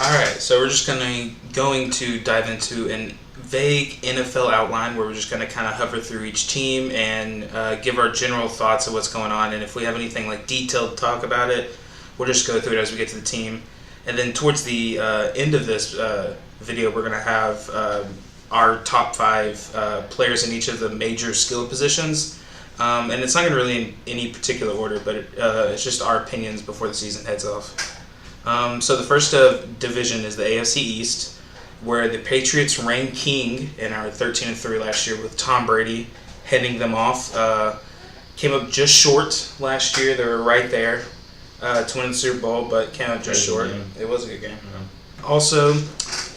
All right, so we're just going to dive into an vague NFL outline where we're just going to kind of hover through each team and give our general thoughts of what's going on. And if we have anything like detailed talk about it, we'll just go through it as we get to the team. And then towards the end of this video, we're going to have our top 5 players in each of the major skill positions. And it's not going to really in any particular order, but it's just our opinions before the season heads off. So the first division is the AFC East, where the Patriots reigned king and are 13-3 last year with Tom Brady heading them off. Came up just short last year. They were right there to win the Super Bowl, but came up just short. It was a good game. Yeah.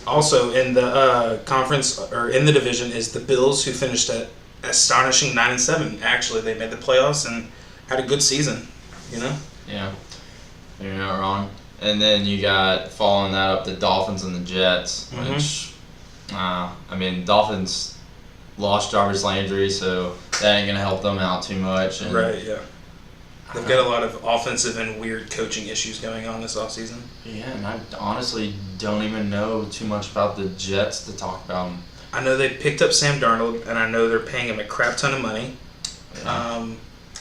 Also in the conference or in the division is the Bills, who finished at astonishing 9-7. Actually, they made the playoffs and had a good season. You know. Yeah, you're not wrong. And then you got, following that up, the Dolphins and the Jets, which, Dolphins lost Jarvis Landry, so that ain't going to help them out too much. And, right, yeah. They've got a lot of offensive and weird coaching issues going on this offseason. Yeah, and I honestly don't even know too much about the Jets to talk about them. I know they picked up Sam Darnold, and I know they're paying him a crap ton of money. Yeah.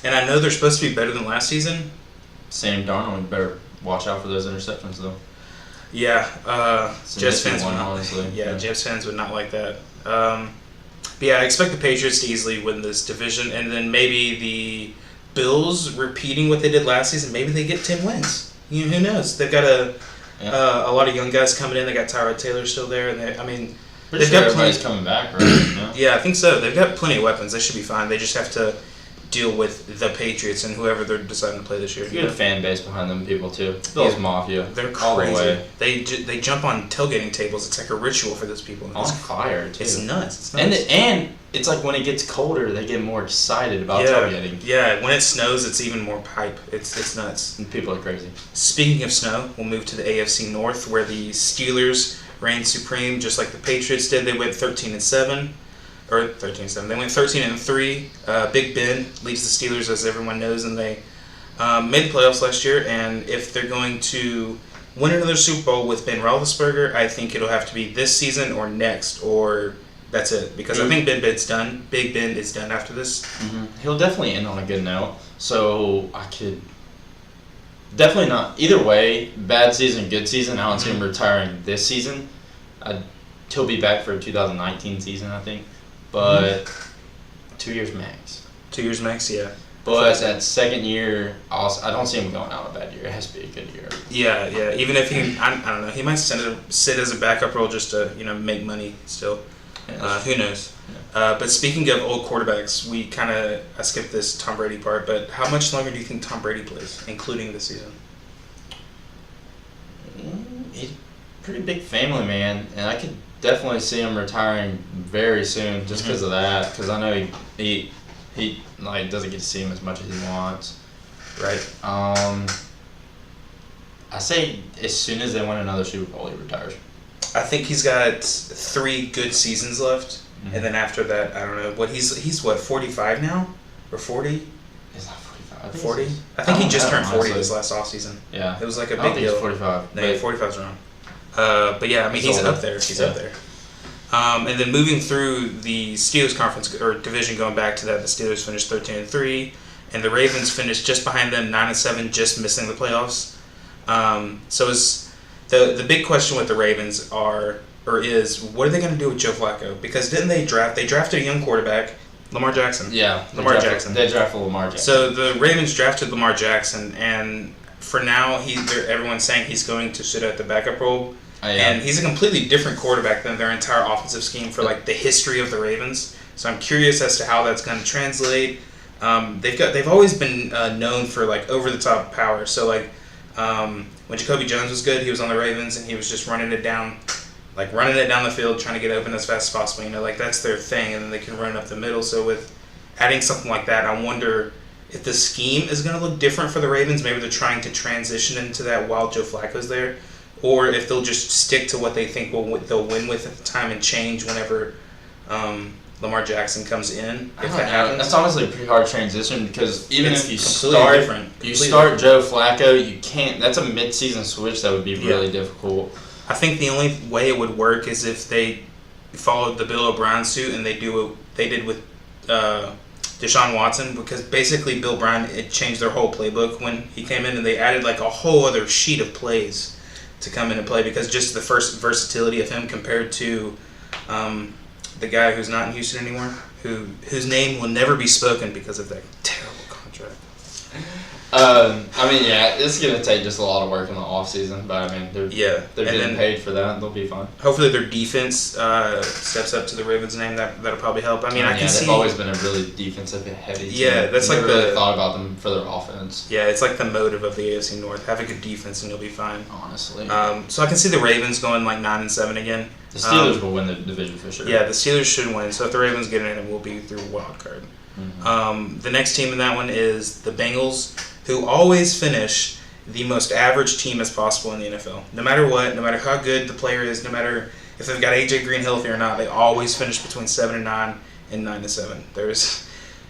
And I know they're supposed to be better than last season. Sam Darnold, better watch out for those interceptions, though. Yeah, Jets fans would not. Honestly. Yeah, Jets fans would not like that. But yeah, I expect the Patriots to easily win this division, and then maybe the Bills repeating what they did last season. Maybe they get 10 wins. Who knows? They've got a lot of young guys coming in. They got Tyrod Taylor still there, and they've got everybody's coming back, right? Yeah, I think so. They've got plenty of weapons. They should be fine. They just have to deal with the Patriots and whoever they're deciding to play this year. Good fan base behind them people too. Bills Mafia. They're crazy. All the way. They jump on tailgating tables. It's like a ritual for those people. On fire too. It's nuts. And it's like when it gets colder, they get more excited about tailgating. Yeah, when it snows, it's even more hype. It's nuts. And people are crazy. Speaking of snow, we'll move to the AFC North, where the Steelers reigned supreme, just like the Patriots did. They went 13-7. Or 13-7. They went 13-3. Big Ben leads the Steelers, as everyone knows, and they made the playoffs last year. And if they're going to win another Super Bowl with Ben Roethlisberger, I think it'll have to be this season or next, or that's it. Because I think Big Ben is done after this. Mm-hmm. He'll definitely end on a good note. So I could definitely not. Either way, bad season, good season. I don't see him retiring this season. He'll be back for a 2019 season, I think. But 2 years max. 2 years max, yeah. But that second year, I don't see him going out a bad year. It has to be a good year. Yeah. Even if I don't know, he might sit as a backup role just to make money still. Yeah, who knows? Yeah. But speaking of old quarterbacks, I skipped this Tom Brady part. But how much longer do you think Tom Brady plays, including this season? He's a pretty big family man, and I could definitely see him retiring very soon just because of that. Because I know he doesn't get to see him as much as he wants. Right. I say as soon as they win another Super Bowl, he retires. I think he's got 3 good seasons left, and then after that, I don't know. What he's what, 45 now, or 40? He's not 45. 40. I think he just turned 40 this last offseason. Yeah. It was like a big deal. He's 45. No, 45's wrong. But yeah, he's up there. He's up there. And then moving through the Steelers conference or division, going back to that, the Steelers finished 13-3, and the Ravens finished just behind them, 9-7, just missing the playoffs. So is the big question with the Ravens is what are they going to do with Joe Flacco? Because didn't they drafted a young quarterback, Lamar Jackson? Yeah, Lamar Jackson. They drafted Lamar Jackson. So the Ravens drafted Lamar Jackson, and for now, everyone's saying he's going to sit at the backup role. And he's a completely different quarterback than their entire offensive scheme for the history of the Ravens. So I'm curious as to how that's going to translate. They've always been known for over the top power. So when Jacoby Jones was good, he was on the Ravens and he was just running it down the field, trying to get open as fast as possible. That's their thing, and then they can run up the middle. So with adding something like that, I wonder if the scheme is going to look different for the Ravens. Maybe they're trying to transition into that while Joe Flacco's there. Or if they'll just stick to what they think they'll win with at the time and change whenever Lamar Jackson comes in. If that happens, that's honestly a pretty hard transition because even if you start Joe Flacco, you can't. That's a mid-season switch that would be really difficult. I think the only way it would work is if they followed the Bill O'Brien suit and they do what they did with Deshaun Watson, because basically Bill O'Brien, it changed their whole playbook when he came in, and they added like a whole other sheet of plays to come in and play, because just the first versatility of him compared to the guy who's not in Houston anymore, whose name will never be spoken because of that terrible contract. I mean, yeah, it's going to take just a lot of work in the offseason, but I mean, they're getting paid for that. They'll be fine. Hopefully their defense steps up to the Ravens' name. That'll probably help. I mean, I can see... they've always been a really defensive-heavy team. Yeah, that's Never like really thought about them for their offense. Yeah, it's like the motive of the AFC North. Have a good defense and you'll be fine. Honestly. So I can see the Ravens going like 9-7 again. The Steelers will win the division for sure. Yeah, the Steelers should win. So if the Ravens get in, it will be through wild card. Mm-hmm. The next team in that one is the Bengals, who always finish the most average team as possible in the NFL. No matter what, no matter how good the player is, no matter if they've got AJ Green healthy or not, they always finish between 7-9 and 9-7.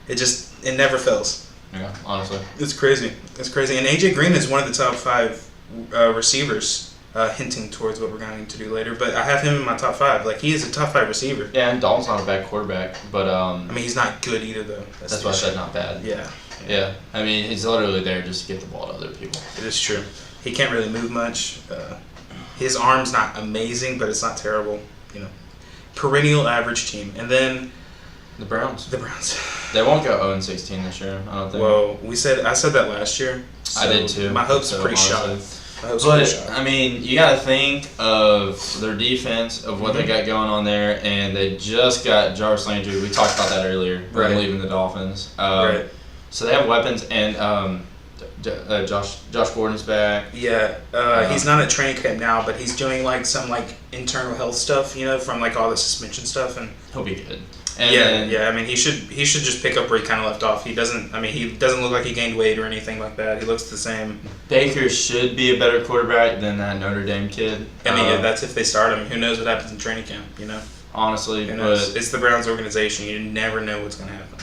It never fails. Yeah, honestly. It's crazy. It's crazy. And AJ Green is one of the top 5 receivers, hinting towards what we're going to do later. But I have him in my top 5. Like, he is a top 5 receiver. Yeah, and Dalton's not a bad quarterback, but I mean, he's not good either, though. That's why I said not bad. Yeah. Yeah, I mean, he's literally there just to get the ball to other people. It is true. He can't really move much. His arm's not amazing, but it's not terrible. You know, perennial average team. And then the Browns. They won't go 0-16 this year, I don't think. Well, I said that last year. So I did too. My hopes are pretty shot. But I mean, you got to think of their defense, of what they got going on there, and they just got Jarvis Landry. We talked about that earlier. Right. Leaving the Dolphins. Right. So they have weapons, and Josh Gordon's back. Yeah, he's not at training camp now, but he's doing like some like internal health stuff, you know, from like all the suspension stuff, and he'll be good. And I mean, he should just pick up where he kind of left off. He doesn't look like he gained weight or anything like that. He looks the same. Baker should be a better quarterback than that Notre Dame kid. I mean, that's if they start him. Who knows what happens in training camp? You know. Honestly, who knows? It's the Browns organization. You never know what's going to happen.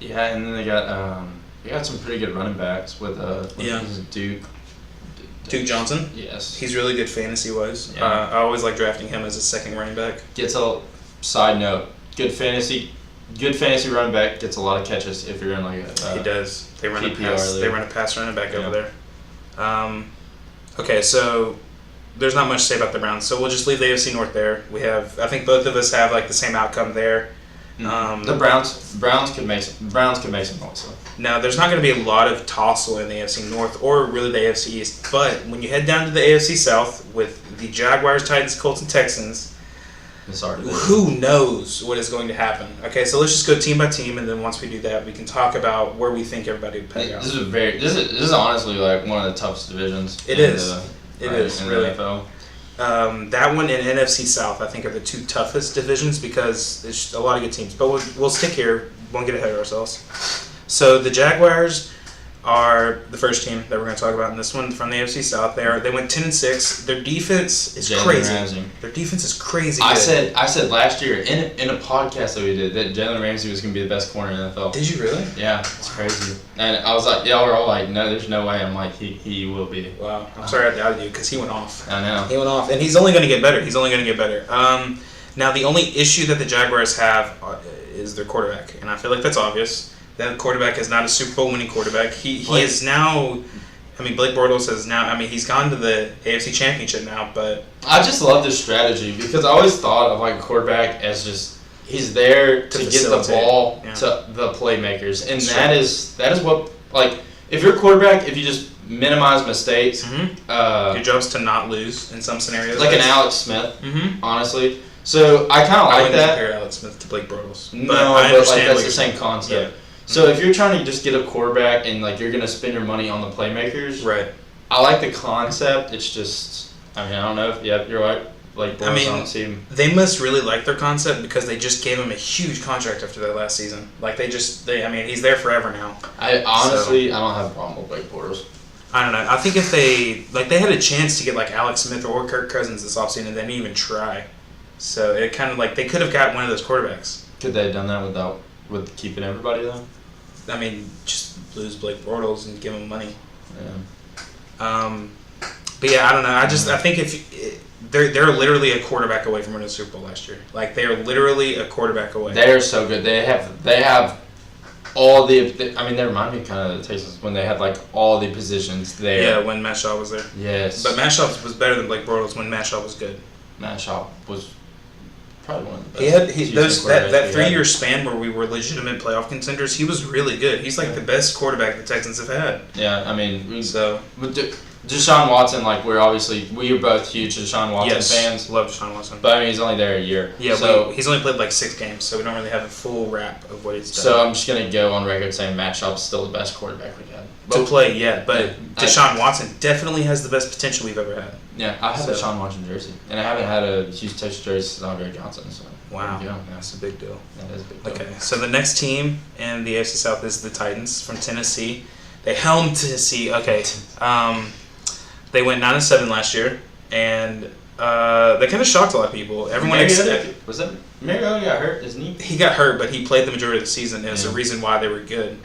Yeah, and then they got some pretty good running backs with Duke Johnson. Yes, he's really good fantasy wise. Yeah. I always like drafting him as a second running back. Gets a side note. Good fantasy running back gets a lot of catches if you're in like a. He does. They run PPR a pass running back over there. Okay, so there's not much to say about the Browns. So we'll just leave the AFC North there. I think both of us have like the same outcome there. The Browns could make some noise. Now, there's not going to be a lot of tussle in the AFC North or really the AFC East, but when you head down to the AFC South with the Jaguars, Titans, Colts, and Texans, who knows what is going to happen? Okay, so let's just go team by team, and then once we do that, we can talk about where we think everybody would pay out. This is honestly like one of the toughest divisions. It is really. NFL. That one and NFC South, I think, are the 2 toughest divisions because there's a lot of good teams. But we'll stick here. Won't get ahead of ourselves. So the Jaguars are the first team that we're going to talk about in this one from the AFC South. They went 10-6. Their defense is crazy. Ramsey. Their defense is crazy. I said last year in a podcast that we did that Jalen Ramsey was going to be the best corner in the NFL. Did you really? Yeah, it's crazy. And I was like, y'all were all like, no, there's no way. I'm like, he will be. Wow. I'm sorry I doubted you because he went off. I know. He went off, and he's only going to get better. Now, the only issue that the Jaguars have is their quarterback, and I feel like that's obvious. That quarterback is not a Super Bowl winning quarterback. He is now. I mean, Blake Bortles has now. I mean, he's gone to the AFC Championship now, but I just love this strategy because I always thought of like a quarterback as just he's there to get the ball to the playmakers, and that is what like if you're a quarterback, if you just minimize mistakes, your job's to not lose in some scenarios, like an Alex Smith, honestly. So I kind of like that. I wouldn't compare Alex Smith to Blake Bortles, but I understand like that's the same concept. Yeah. So if you're trying to just get a quarterback and like you're gonna spend your money on the playmakers, right? I like the concept. It's just, I mean, I don't know if you're right. Like, they must really like their concept because they just gave him a huge contract after that last season. Like I mean, he's there forever now. I honestly don't have a problem with Blake Bortles. I don't know. I think if they had a chance to get like Alex Smith or Kirk Cousins this offseason, and they didn't even try. So it kind of like they could have got one of those quarterbacks. Could they have done that with keeping everybody though? I mean, just lose Blake Bortles and give him money. Yeah. But yeah, I don't know. I think if they're literally a quarterback away from winning the Super Bowl last year. Like they are literally a quarterback away. They're so good. They have all the. I mean, they remind me kind of the Texans when they had like all the positions there. Yeah, when Matt Schaub was there. Yes. But Matt Schaub was better than Blake Bortles when Matt Schaub was good. Matt Schaub was probably one of the best. He had that 3-year span where we were legitimate playoff contenders. He was really good. He's like the best quarterback the Texans have had. Yeah, I mean, so. Deshaun Watson, like we are both huge Deshaun Watson fans. Love Deshaun Watson. But I mean, he's only there a year. Yeah, so he's only played like 6 games, so we don't really have a full wrap of what he's done. So I'm just gonna go on record saying Matt Schaub's still the best quarterback we've had. To play, yeah, but Deshaun Watson definitely has the best potential we've ever had. Yeah, I have a Deshaun Watson jersey, and I haven't had a Hughes Texas jersey since Andre Johnson. So wow, that's a big deal. That is a big deal. Okay, so the next team in the AFC South is the Titans from Tennessee. They helmed Tennessee. Okay, they went 9-7 last year, and they kind of shocked a lot of people. Everyone was that Mariota got hurt, isn't he? He got hurt, but he played the majority of the season. And it's a reason why they were good.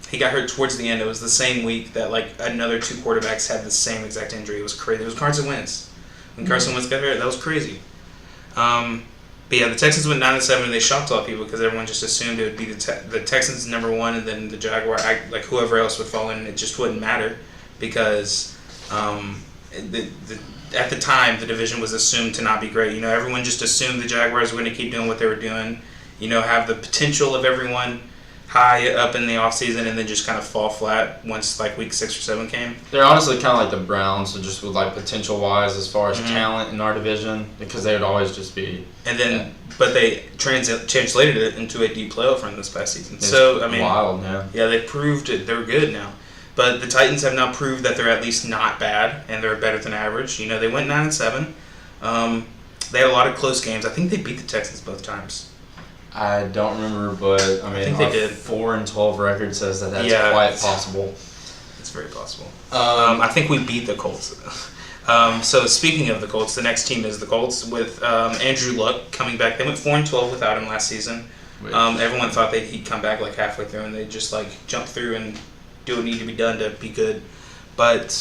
He got hurt towards the end. It was the same week that like another 2 quarterbacks had the same exact injury. It was crazy. It was Carson Wentz. When Carson Wentz got hurt, that was crazy. But yeah, the Texans went 9-7, and they shocked a lot of people because everyone just assumed it would be the Texans number 1, and then the Jaguars, like whoever else would fall in. It just wouldn't matter because at the time the division was assumed to not be great. You know, everyone just assumed the Jaguars were going to keep doing what they were doing. You know, have the potential of everyone high up in the offseason and then just kind of fall flat once like week 6 or 7 came. They're honestly kind of like the Browns, so just with like potential wise as far as talent in our division, because they would always just be. And then, but they translated it into a deep playoff run this past season. So I mean, wild, man. Yeah, they proved it. They're good now. But the Titans have now proved that they're at least not bad and they're better than average. You know, they went 9-7. They had a lot of close games. I think they beat the Texans both times. I don't remember, but I mean, I think they did. 4-12 record says that's quite possible. It's very possible. I think we beat the Colts. So speaking of the Colts, the next team is the Colts with Andrew Luck coming back. They went 4-12 without him last season. Everyone thought he'd come back like halfway through, and they just like jump through and do what needed to be done to be good. But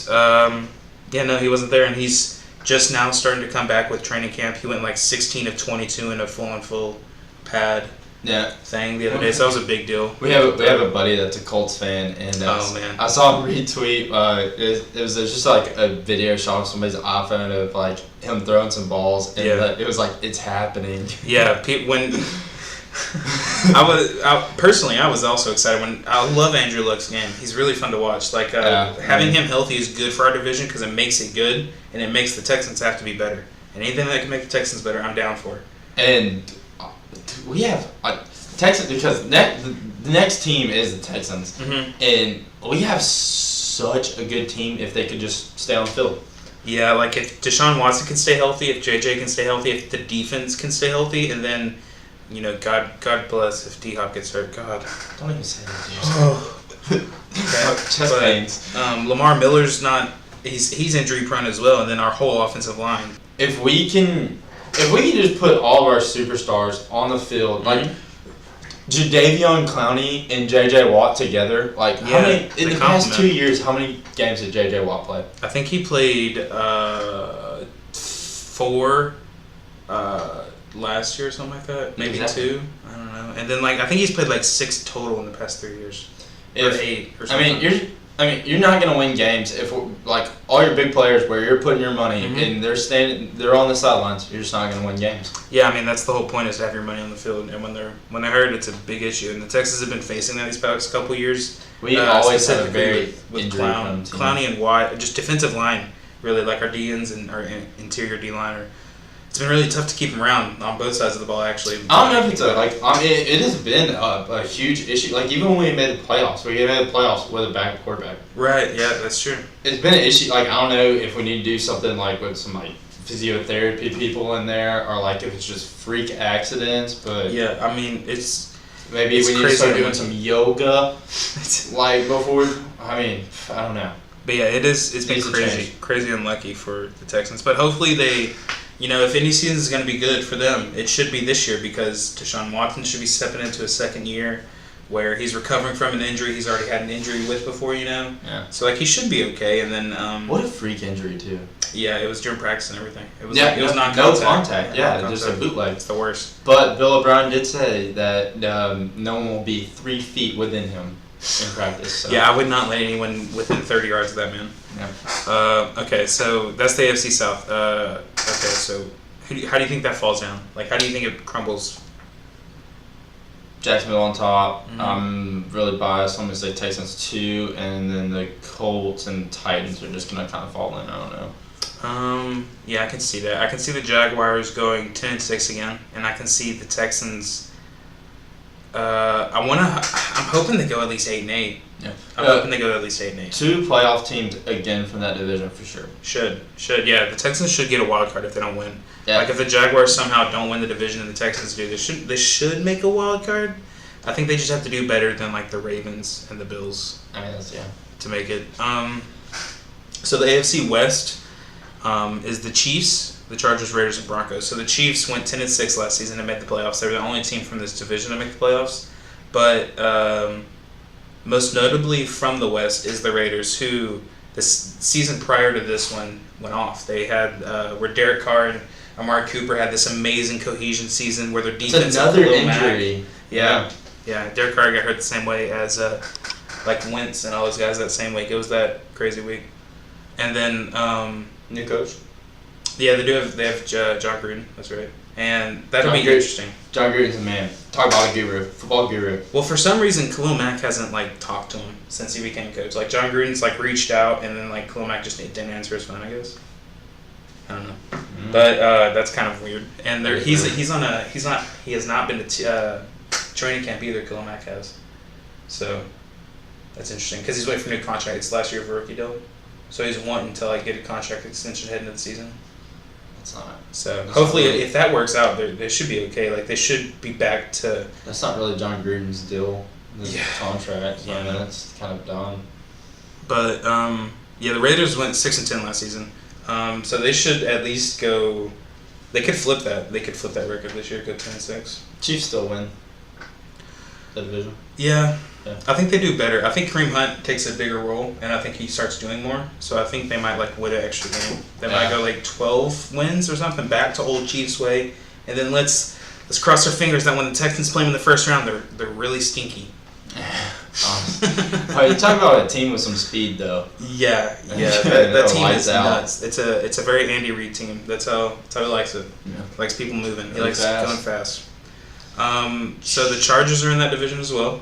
he wasn't there, and he's just now starting to come back with training camp. He went like 16 of 22 in a full pad thing the other day, so that was a big deal. We have a buddy that's a Colts fan, and I saw him retweet. It was just like a video shot of somebody's iPhone of like him throwing some balls, and it was like it's happening. Yeah, when I was also excited when I love Andrew Luck's game. He's really fun to watch. Like having him healthy is good for our division because it makes it good and it makes the Texans have to be better. And anything that can make the Texans better, I'm down for. And we have Texans because the next team is the Texans, and we have such a good team if they could just stay on the field. Yeah, like if Deshaun Watson can stay healthy, if JJ can stay healthy, if the defense can stay healthy, and then. You know, God bless if D-Hop gets hurt. God. Don't even say that. Chest pains. Lamar Miller's not. He's injury prone as well, and then our whole offensive line. If we can just put all of our superstars on the field, like Jadeveon Clowney and J.J. Watt together, like how many in the past 2 years? How many games did J.J. Watt play? I think he played 4. Last year or something like that, maybe 2. I don't know. And then I think he's played 6 total in the past 3 years, or 8 or something. You're not gonna win games if all your big players where you're putting your money and they're on the sidelines. You're just not gonna win games. Yeah, I mean that's the whole point is to have your money on the field, and when they're hurt, it's a big issue. And the Texans have been facing that these past couple of years. We always have a very with Clowney and Watt, just defensive line, really like our D-ends and our interior D-line are. It's been really tough to keep him around on both sides of the ball, actually. I don't know if it's it has been a huge issue. Like, even when we made the playoffs, with a backup quarterback. Right, yeah, that's true. It's been an issue. Like, I don't know if we need to do something, with some, physiotherapy people in there, or, if it's just freak accidents, but... Yeah, I mean, it's... Maybe we need to start doing some yoga, before... I mean, I don't know. But, yeah, it's been crazy unlucky for the Texans. But hopefully they... You know, if any season is going to be good for them, it should be this year because Deshaun Watson should be stepping into his second year. where he's recovering from an injury he's already had an injury with before, Yeah. So like he should be okay. And then what a freak injury too. Yeah, it was during practice and everything. It was it was non-contact. No contact. Yeah, non-contact. just a bootleg. It's the worst. But Bill O'Brien did say that no one will be 3 feet within him in practice. So. Yeah, I would not let anyone within 30 yards of that man. Yeah. Okay, so that's the AFC South. Okay, so how do you think that falls down? Like, how do you think it crumbles? Jacksonville on top. Mm-hmm. I'm really biased. I'm going to say Texans 2, and then the Colts and Titans are just going to kind of fall in. I don't know. Yeah, I can see that. I can see the Jaguars going 10-6 again, and I can see the Texans. I'm hoping they go at least 8-8. Yeah. I'm hoping they go at least 8-8. 2 playoff teams again from that division for sure. Should yeah. The Texans should get a wild card if they don't win. Yeah. Like if the Jaguars somehow don't win the division and the Texans do, they should make a wild card. I think they just have to do better than like the Ravens and the Bills. I mean, that's, yeah. To make it. So the AFC West is the Chiefs, the Chargers, Raiders, and Broncos. So the Chiefs went 10-6 last season and made the playoffs. They were the only team from this division to make the playoffs. But most notably from the West is the Raiders, who the season prior to this one went off. They had where Derek Carr and Amari Cooper had this amazing cohesion season where their defense. It's another injury. Yeah. Derek Carr got hurt the same way as like Wentz and all those guys that same week. It was that crazy week. And then New coach. Yeah, they have John Gruden. That's right. And that'll be Gruden. Interesting. John Gruden's a man. Talk about a guru, football guru. Well, for some reason, Khalil Mack hasn't like talked to him since he became coach. Like John Gruden's like reached out, and then like Khalil Mack just didn't answer his phone. I guess. I don't know, but that's kind of weird. And he has not been to training camp either. Khalil Mack has, so that's interesting because he's waiting for a new contract. It's last year of a rookie deal, so he's wanting to like get a contract extension heading into the season. That's not. So hopefully, if that works out, they should be okay. Like they should be back to. That's not really John Gruden's deal. Yeah. Contract. So I mean, that's kind of done. But the Raiders went 6-10 last season. So they should at least go. They could flip that. They could flip that record this year. Go 10-6. Chiefs still win the division. Yeah. I think they do better. I think Kareem Hunt takes a bigger role, and I think he starts doing more. So I think they might like win an extra game. They might go like 12 wins or something, back to old Chiefs way, and then let's cross our fingers that when the Texans play them in the first round, they're really stinky. You talk about a team with some speed, though. Yeah. That team is out. nuts. It's a very Andy Reid team. That's how he likes it. Yeah. Likes people moving. He Really likes fast. going fast. So the Chargers are in that division as well.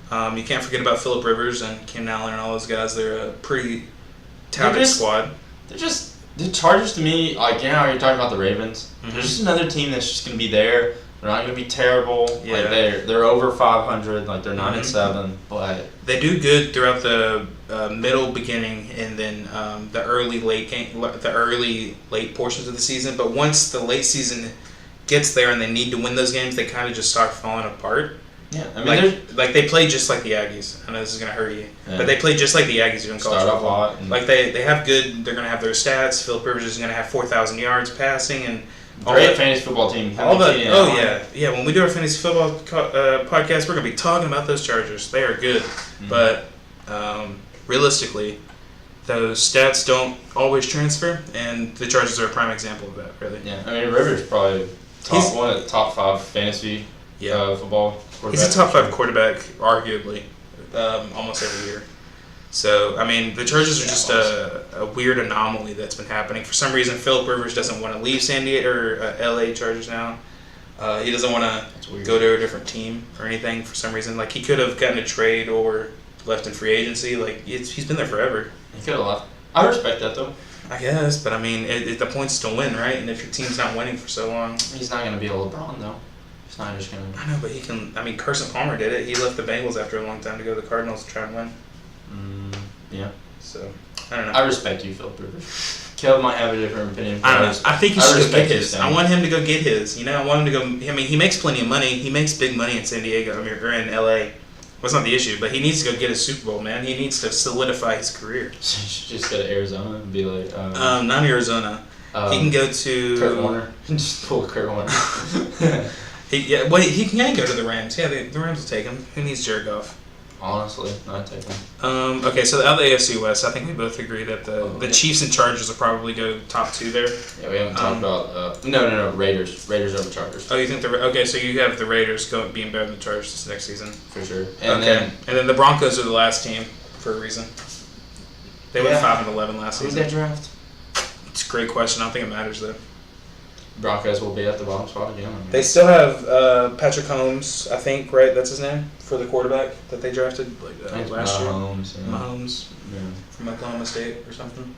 You can't forget about Phillip Rivers and Keenan Allen and all those guys. They're a pretty touted squad. They're just the Chargers to me. Like you're talking about the Ravens. Mm-hmm. They're just another team that's just gonna be there. They're not gonna be terrible. Yeah. Like they're over 500. Like they're 9-7. Mm-hmm. But They do good throughout the middle, beginning, and then the early late portions of the season. But once the late season gets there and they need to win those games, they kind of just start falling apart. yeah, I mean like they play just like the Aggies. I know this is gonna hurt you, Yeah. but they play just like the Aggies do in college Start off football. hot and- Like they have good. They're gonna have their stats. Phillip Rivers is gonna have 4,000 yards passing and all great that. fantasy football team. All that. Keenan Oh Allen. yeah. When we do our fantasy football podcast, we're gonna be talking about those Chargers. They are good, but realistically, those stats don't always transfer, and the Chargers are a prime example of that. Really. Yeah, I mean Rivers probably one of the top 5 fantasy football quarterbacks. He's a top 5 quarterback, arguably, almost every year. So, I mean, the Chargers are just a weird anomaly that's been happening. For some reason, Phillip Rivers doesn't want to leave San Diego or LA Chargers now. He doesn't want to go to a different team or anything for some reason. Like, he could have gotten a trade or left in free agency. Like, he's been there forever. He could have left. I respect that, though. I guess, but I mean, the point's to win, right? And if your team's not winning for so long... He's not going to be a LeBron, though. He's not just going to... I know, but he can... I mean, Carson Palmer did it. He left the Bengals after a long time to go to the Cardinals to try and win. Yeah. So, I don't know. I respect you, Phillip Rivers. Caleb might have a different opinion. I don't know. I think he should go get his. his I want him to go get his. I want him to go... I mean, he makes plenty of money. He makes big money in San Diego, or in LA. That's not the issue, but he needs to go get a Super Bowl, man. He needs to solidify his career. You should just go to Arizona and be like... not Arizona. He can go to... Kurt Warner. Just pull Kurt Warner. He can go to the Rams. Yeah, the Rams will take him. Who needs Jared Goff? Honestly, I'd take him. Okay, so out of the AFC West, I think we both agree that the Chiefs and Chargers will probably go top 2 there. Yeah, we haven't talked about no Raiders over Chargers. Oh, you think okay? So you have the Raiders being better than the Chargers this next season for sure. And then the Broncos are the last team for a reason. They went 5-11 last season. Who'd they draft? It's a great question. I don't think it matters though. Broncos will be at the bottom spot again. They still have Patrick Mahomes, I think, right? That's his name for the quarterback that they drafted last year. Mahomes from Oklahoma State or something.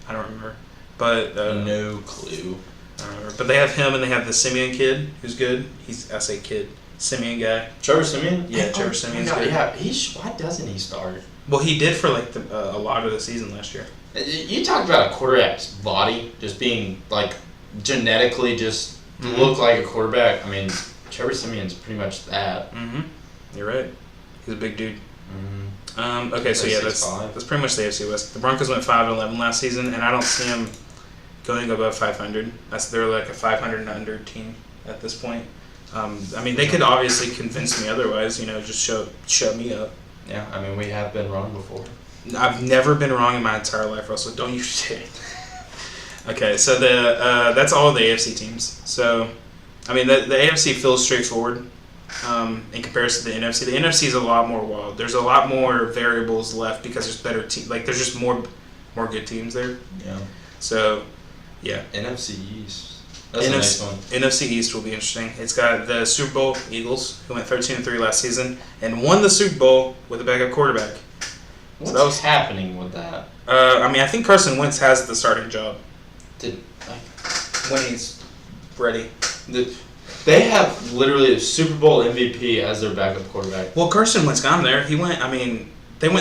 I don't remember, but no clue. I don't remember. But they have him and they have the Simeon kid, who's good. I say kid, Simeon guy. Trevor Simeon. Yeah, Trevor Simeon's good. Yeah, why doesn't he start? Well, he did for like a lot of the season last year. You talked about a quarterback's body just being like genetically just look like a quarterback. I mean, Trevor Simeon's pretty much that. Mm-hmm. You're right. He's a big dude. Mm-hmm. Okay, so yeah, that's pretty much the AFC West. The Broncos went 5-11 last season, and I don't see them going above 500. They're like a 500 and under team at this point. I mean, they could obviously convince me otherwise. Just shut me up. Yeah, I mean, we have been wrong before. I've never been wrong in my entire life, Russell. Don't you say. Okay, so that's all of the AFC teams. So, I mean, the AFC feels straightforward in comparison to the NFC. The NFC is a lot more wild. There's a lot more variables left because there's better teams. Like, there's just more good teams there. Yeah. So, yeah. NFC East. That's the next one. NFC East will be interesting. It's got the Super Bowl Eagles, who went 13-3 last season, and won the Super Bowl with a backup quarterback. What's happening with that? I mean, I think Carson Wentz has the starting job. When he's ready. They have literally a Super Bowl MVP as their backup quarterback. Well, Carson Wentz got him there. They went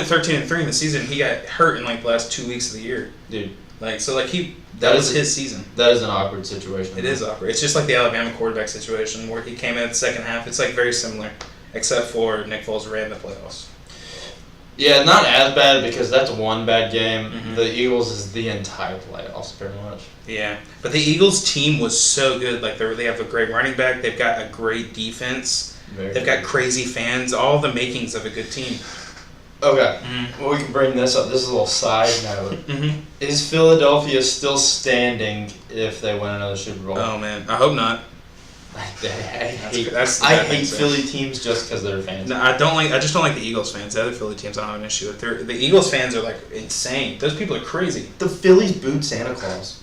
13-3 in the season. He got hurt in like the last 2 weeks of the year. Dude. That was his season. That is an awkward situation. It is awkward. It's just like the Alabama quarterback situation where he came in the second half. It's like very similar, except for Nick Foles ran the playoffs. Yeah, not as bad because that's one bad game. Mm-hmm. The Eagles is the entire playoffs, pretty much. Yeah, but the Eagles team was so good. Like they have a great running back. They've got a great defense. They've got crazy fans. All the makings of a good team. Okay, well, we can bring this up. This is a little side note. Mm-hmm. Is Philadelphia still standing if they win another Super Bowl? Oh man, I hope not. I hate Philly teams just because they're fans. No, I just don't like the Eagles fans. The other Philly teams I don't have an issue with. The Eagles fans are like insane. Those people are crazy. The Phillies booed Santa Claus.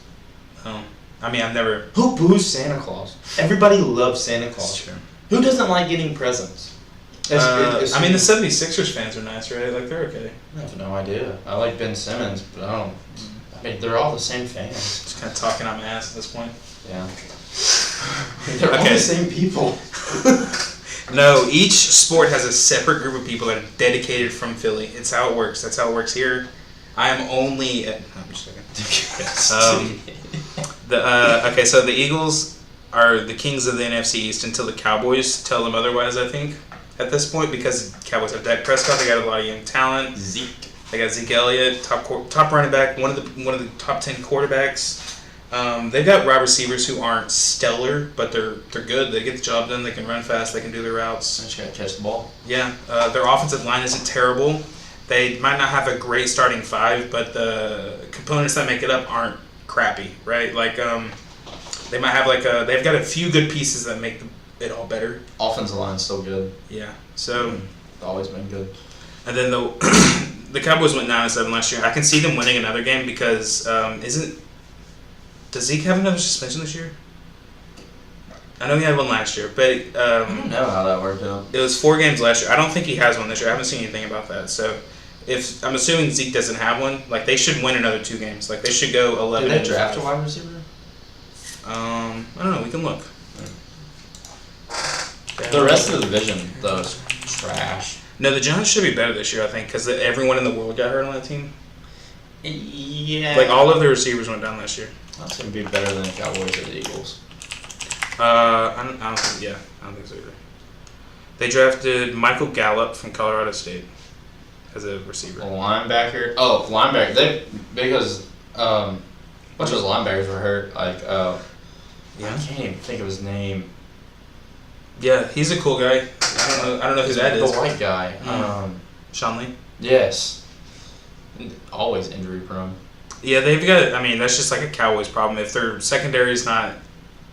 Oh, I mean, I've never. Who boos Santa Claus? Everybody loves Santa Claus. That's true. Who doesn't like getting presents? I mean, the 76ers fans are nice, right? Like, they're okay. I have no idea. I like Ben Simmons, but I mean, they're all the same fans. Just kind of talking on my ass at this point. Yeah. They're all the same people. No, each sport has a separate group of people that are dedicated from Philly. It's how it works. That's how it works here. I am only... I'm just joking. Okay, so the Eagles are the kings of the NFC East until the Cowboys tell them otherwise, I think, at this point, because Cowboys have Dak Prescott. They got a lot of young talent. They got Zeke Elliott, top running back, one of the top 10 quarterbacks. They've got wide receivers who aren't stellar, but they're good. They get the job done. They can run fast. They can do their routes. They just gotta catch the ball. Yeah. Their offensive line isn't terrible. They might not have a great starting five, but the components that make it up aren't crappy, right? Like they might have they've got a few good pieces that make it all better. Offensive line's still good. Yeah. So always been good. And then the Cowboys went 9-7 last year. I can see them winning another game because does Zeke have another suspension this year? I know he had one last year, but I don't know how that worked out. It was 4 games last year. I don't think he has one this year. I haven't seen anything about that. So, I'm assuming Zeke doesn't have one, like they should win another 2 games. Like they should go 11. Did they draft a wide receiver? I don't know. We can look. The rest of the division, though, is trash. No, the Giants should be better this year, I think, because everyone in the world got hurt on that team. Yeah. Like all of the receivers went down last year. That's gonna be better than the Cowboys or the Eagles. I don't think so either. They drafted Michael Gallup from Colorado State as a receiver. A linebacker. Oh, linebacker. Because a bunch of those linebackers were hurt. Like, I can't even think of his name. Yeah, he's a cool guy. I don't know who that is. The white guy. Sean Lee. Yes. Always injury prone. Yeah, they've got. I mean, that's just like a Cowboys problem. If their secondary is not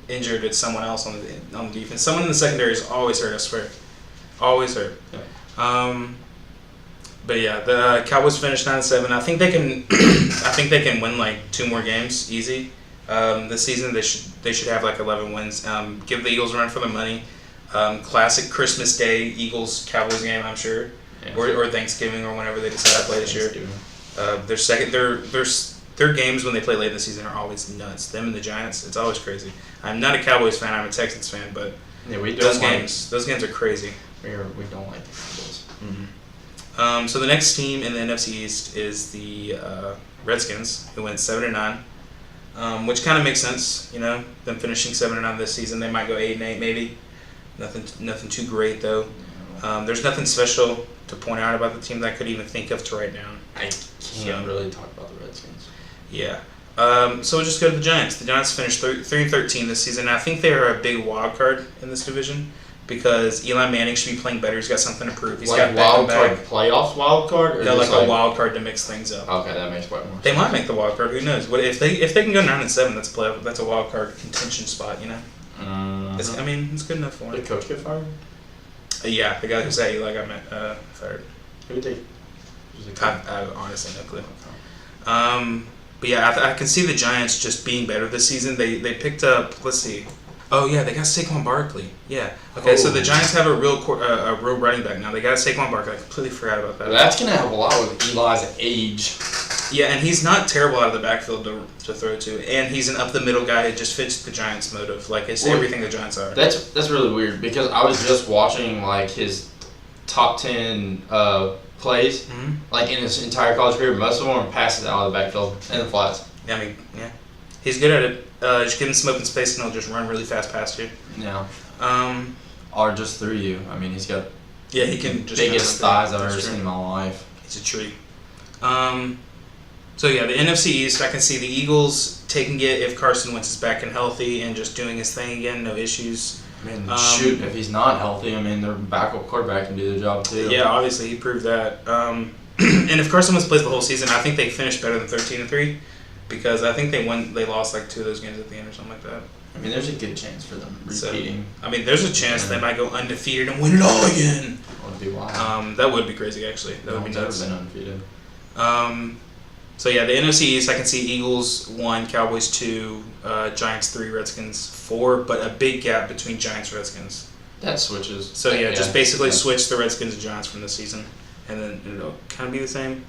injured, it's someone else on the defense. Someone in the secondary is always hurt. I swear, always hurt. Yeah. But yeah, the Cowboys finished 9-7. I think they can. I think they can win like 2 more games easy. This season they should have like 11 wins. Give the Eagles a run for their money. Classic Christmas Day Eagles Cowboys game, I'm sure, or Thanksgiving or whenever they decide to play this year. Their games when they play late in the season are always nuts. Them and the Giants, it's always crazy. I'm not a Cowboys fan. I'm a Texans fan, but those games are crazy. We don't like the Cowboys. Mm-hmm. So the next team in the NFC East is the Redskins, who went 7-9, which kind of makes sense. You know, them finishing 7-9 this season, they might go 8-8 maybe. Nothing too great though. There's nothing special to point out about the team that I could even think of to write down. I can't really talk about the Redskins. Yeah. So we'll just go to the Giants. The Giants finished 3-13 this season. I think they are a big wild card in this division because Eli Manning should be playing better. He's got something to prove. He's got wild card playoffs wild card? Or no, like a wild card to mix things up. Okay, that makes way more sense. They might make the wild card. Who knows? What if they can go 9-7? That's a playoff. That's a wild card contention spot. You know. I mean, it's good enough for him. Did coach get fired? Yeah, the guy who said Eli got fired. Who did they? I honestly no clue. But yeah, I can see the Giants just being better this season. They picked up. Let's see. Oh yeah, they got Saquon Barkley. Yeah. Okay, so the Giants have a real running back now. They got Saquon Barkley. I completely forgot about that. That's gonna help a lot with Eli's age. Yeah, and he's not terrible out of the backfield to throw to, and he's an up the middle guy. It just fits the Giants' motive. Like it's everything the Giants are. That's really weird because I was just watching like his top 10 plays, like in his entire college career. Most of them are passes out of the backfield and the flats. Yeah, I mean, yeah, he's good at it. Just give him some open space and he'll just run really fast past you. Yeah. Or just through you. I mean, he's got he can just biggest thighs I've ever seen in my life. He's a tree. So yeah, the NFC East, I can see the Eagles taking it if Carson Wentz is back and healthy and just doing his thing again, no issues. I mean, if he's not healthy, I mean, their backup quarterback can do the job too. Yeah, obviously he proved that. And if Carson Wentz plays the whole season, I think they finish better than 13-3 because I think they lost like 2 of those games at the end or something like that. I mean, there's a good chance for them repeating. So, I mean, there's a chance they might go undefeated and win it all again. That would be wild. That would be crazy, actually. That would be nuts. Never been undefeated. So yeah, the NFC East, I can see Eagles 1, Cowboys 2, Giants 3, Redskins 4, but a big gap between Giants and Redskins. That switches. So yeah, just basically switch the Redskins and Giants from this season, and then it'll kind of be the same.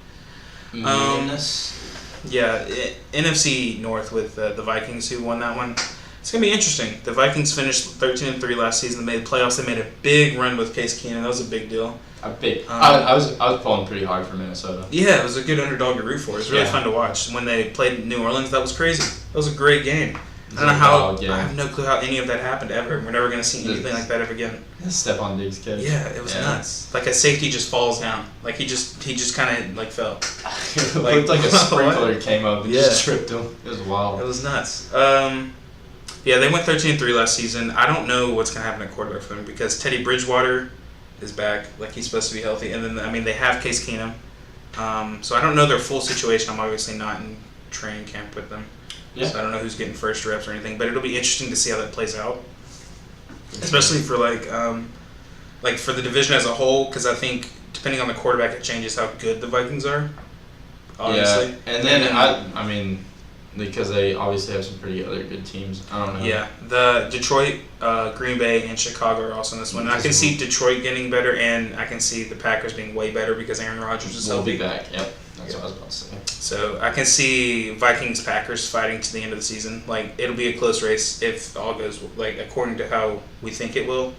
Yeah, NFC North with the Vikings who won that one. It's gonna be interesting. The Vikings finished 13-3 last season. They made the playoffs. They made a big run with Case Keenum. That was a big deal. I was pulling pretty hard for Minnesota. Yeah, it was a good underdog to root for. It was really fun to watch. When they played New Orleans, that was crazy. That was a great game. I don't know how. I have no clue how any of that happened ever. We're never gonna see anything like that ever again. Stephon Diggs catch. Yeah, it was nuts. Like a safety just falls down. Like he just kind of like fell. It looked like a sprinkler came up and just tripped him. It was wild. It was nuts. Yeah, they went 13-3 last season. I don't know what's gonna happen at quarterback for them because Teddy Bridgewater is back, like he's supposed to be healthy, and then I mean they have Case Keenum, so I don't know their full situation. I'm obviously not in training camp with them, so I don't know who's getting first reps or anything. But it'll be interesting to see how that plays out, especially for like for the division as a whole, because I think depending on the quarterback, it changes how good the Vikings are. Obviously, and then I mean. Because they obviously have some pretty other good teams. I don't know. Yeah, the Detroit, Green Bay, and Chicago are also in this one. I can see Detroit getting better, and I can see the Packers being way better because Aaron Rodgers is healthy. Will be back. Yep, that's what I was about to say. So I can see Vikings Packers fighting to the end of the season. Like it'll be a close race if all goes like according to how we think it will.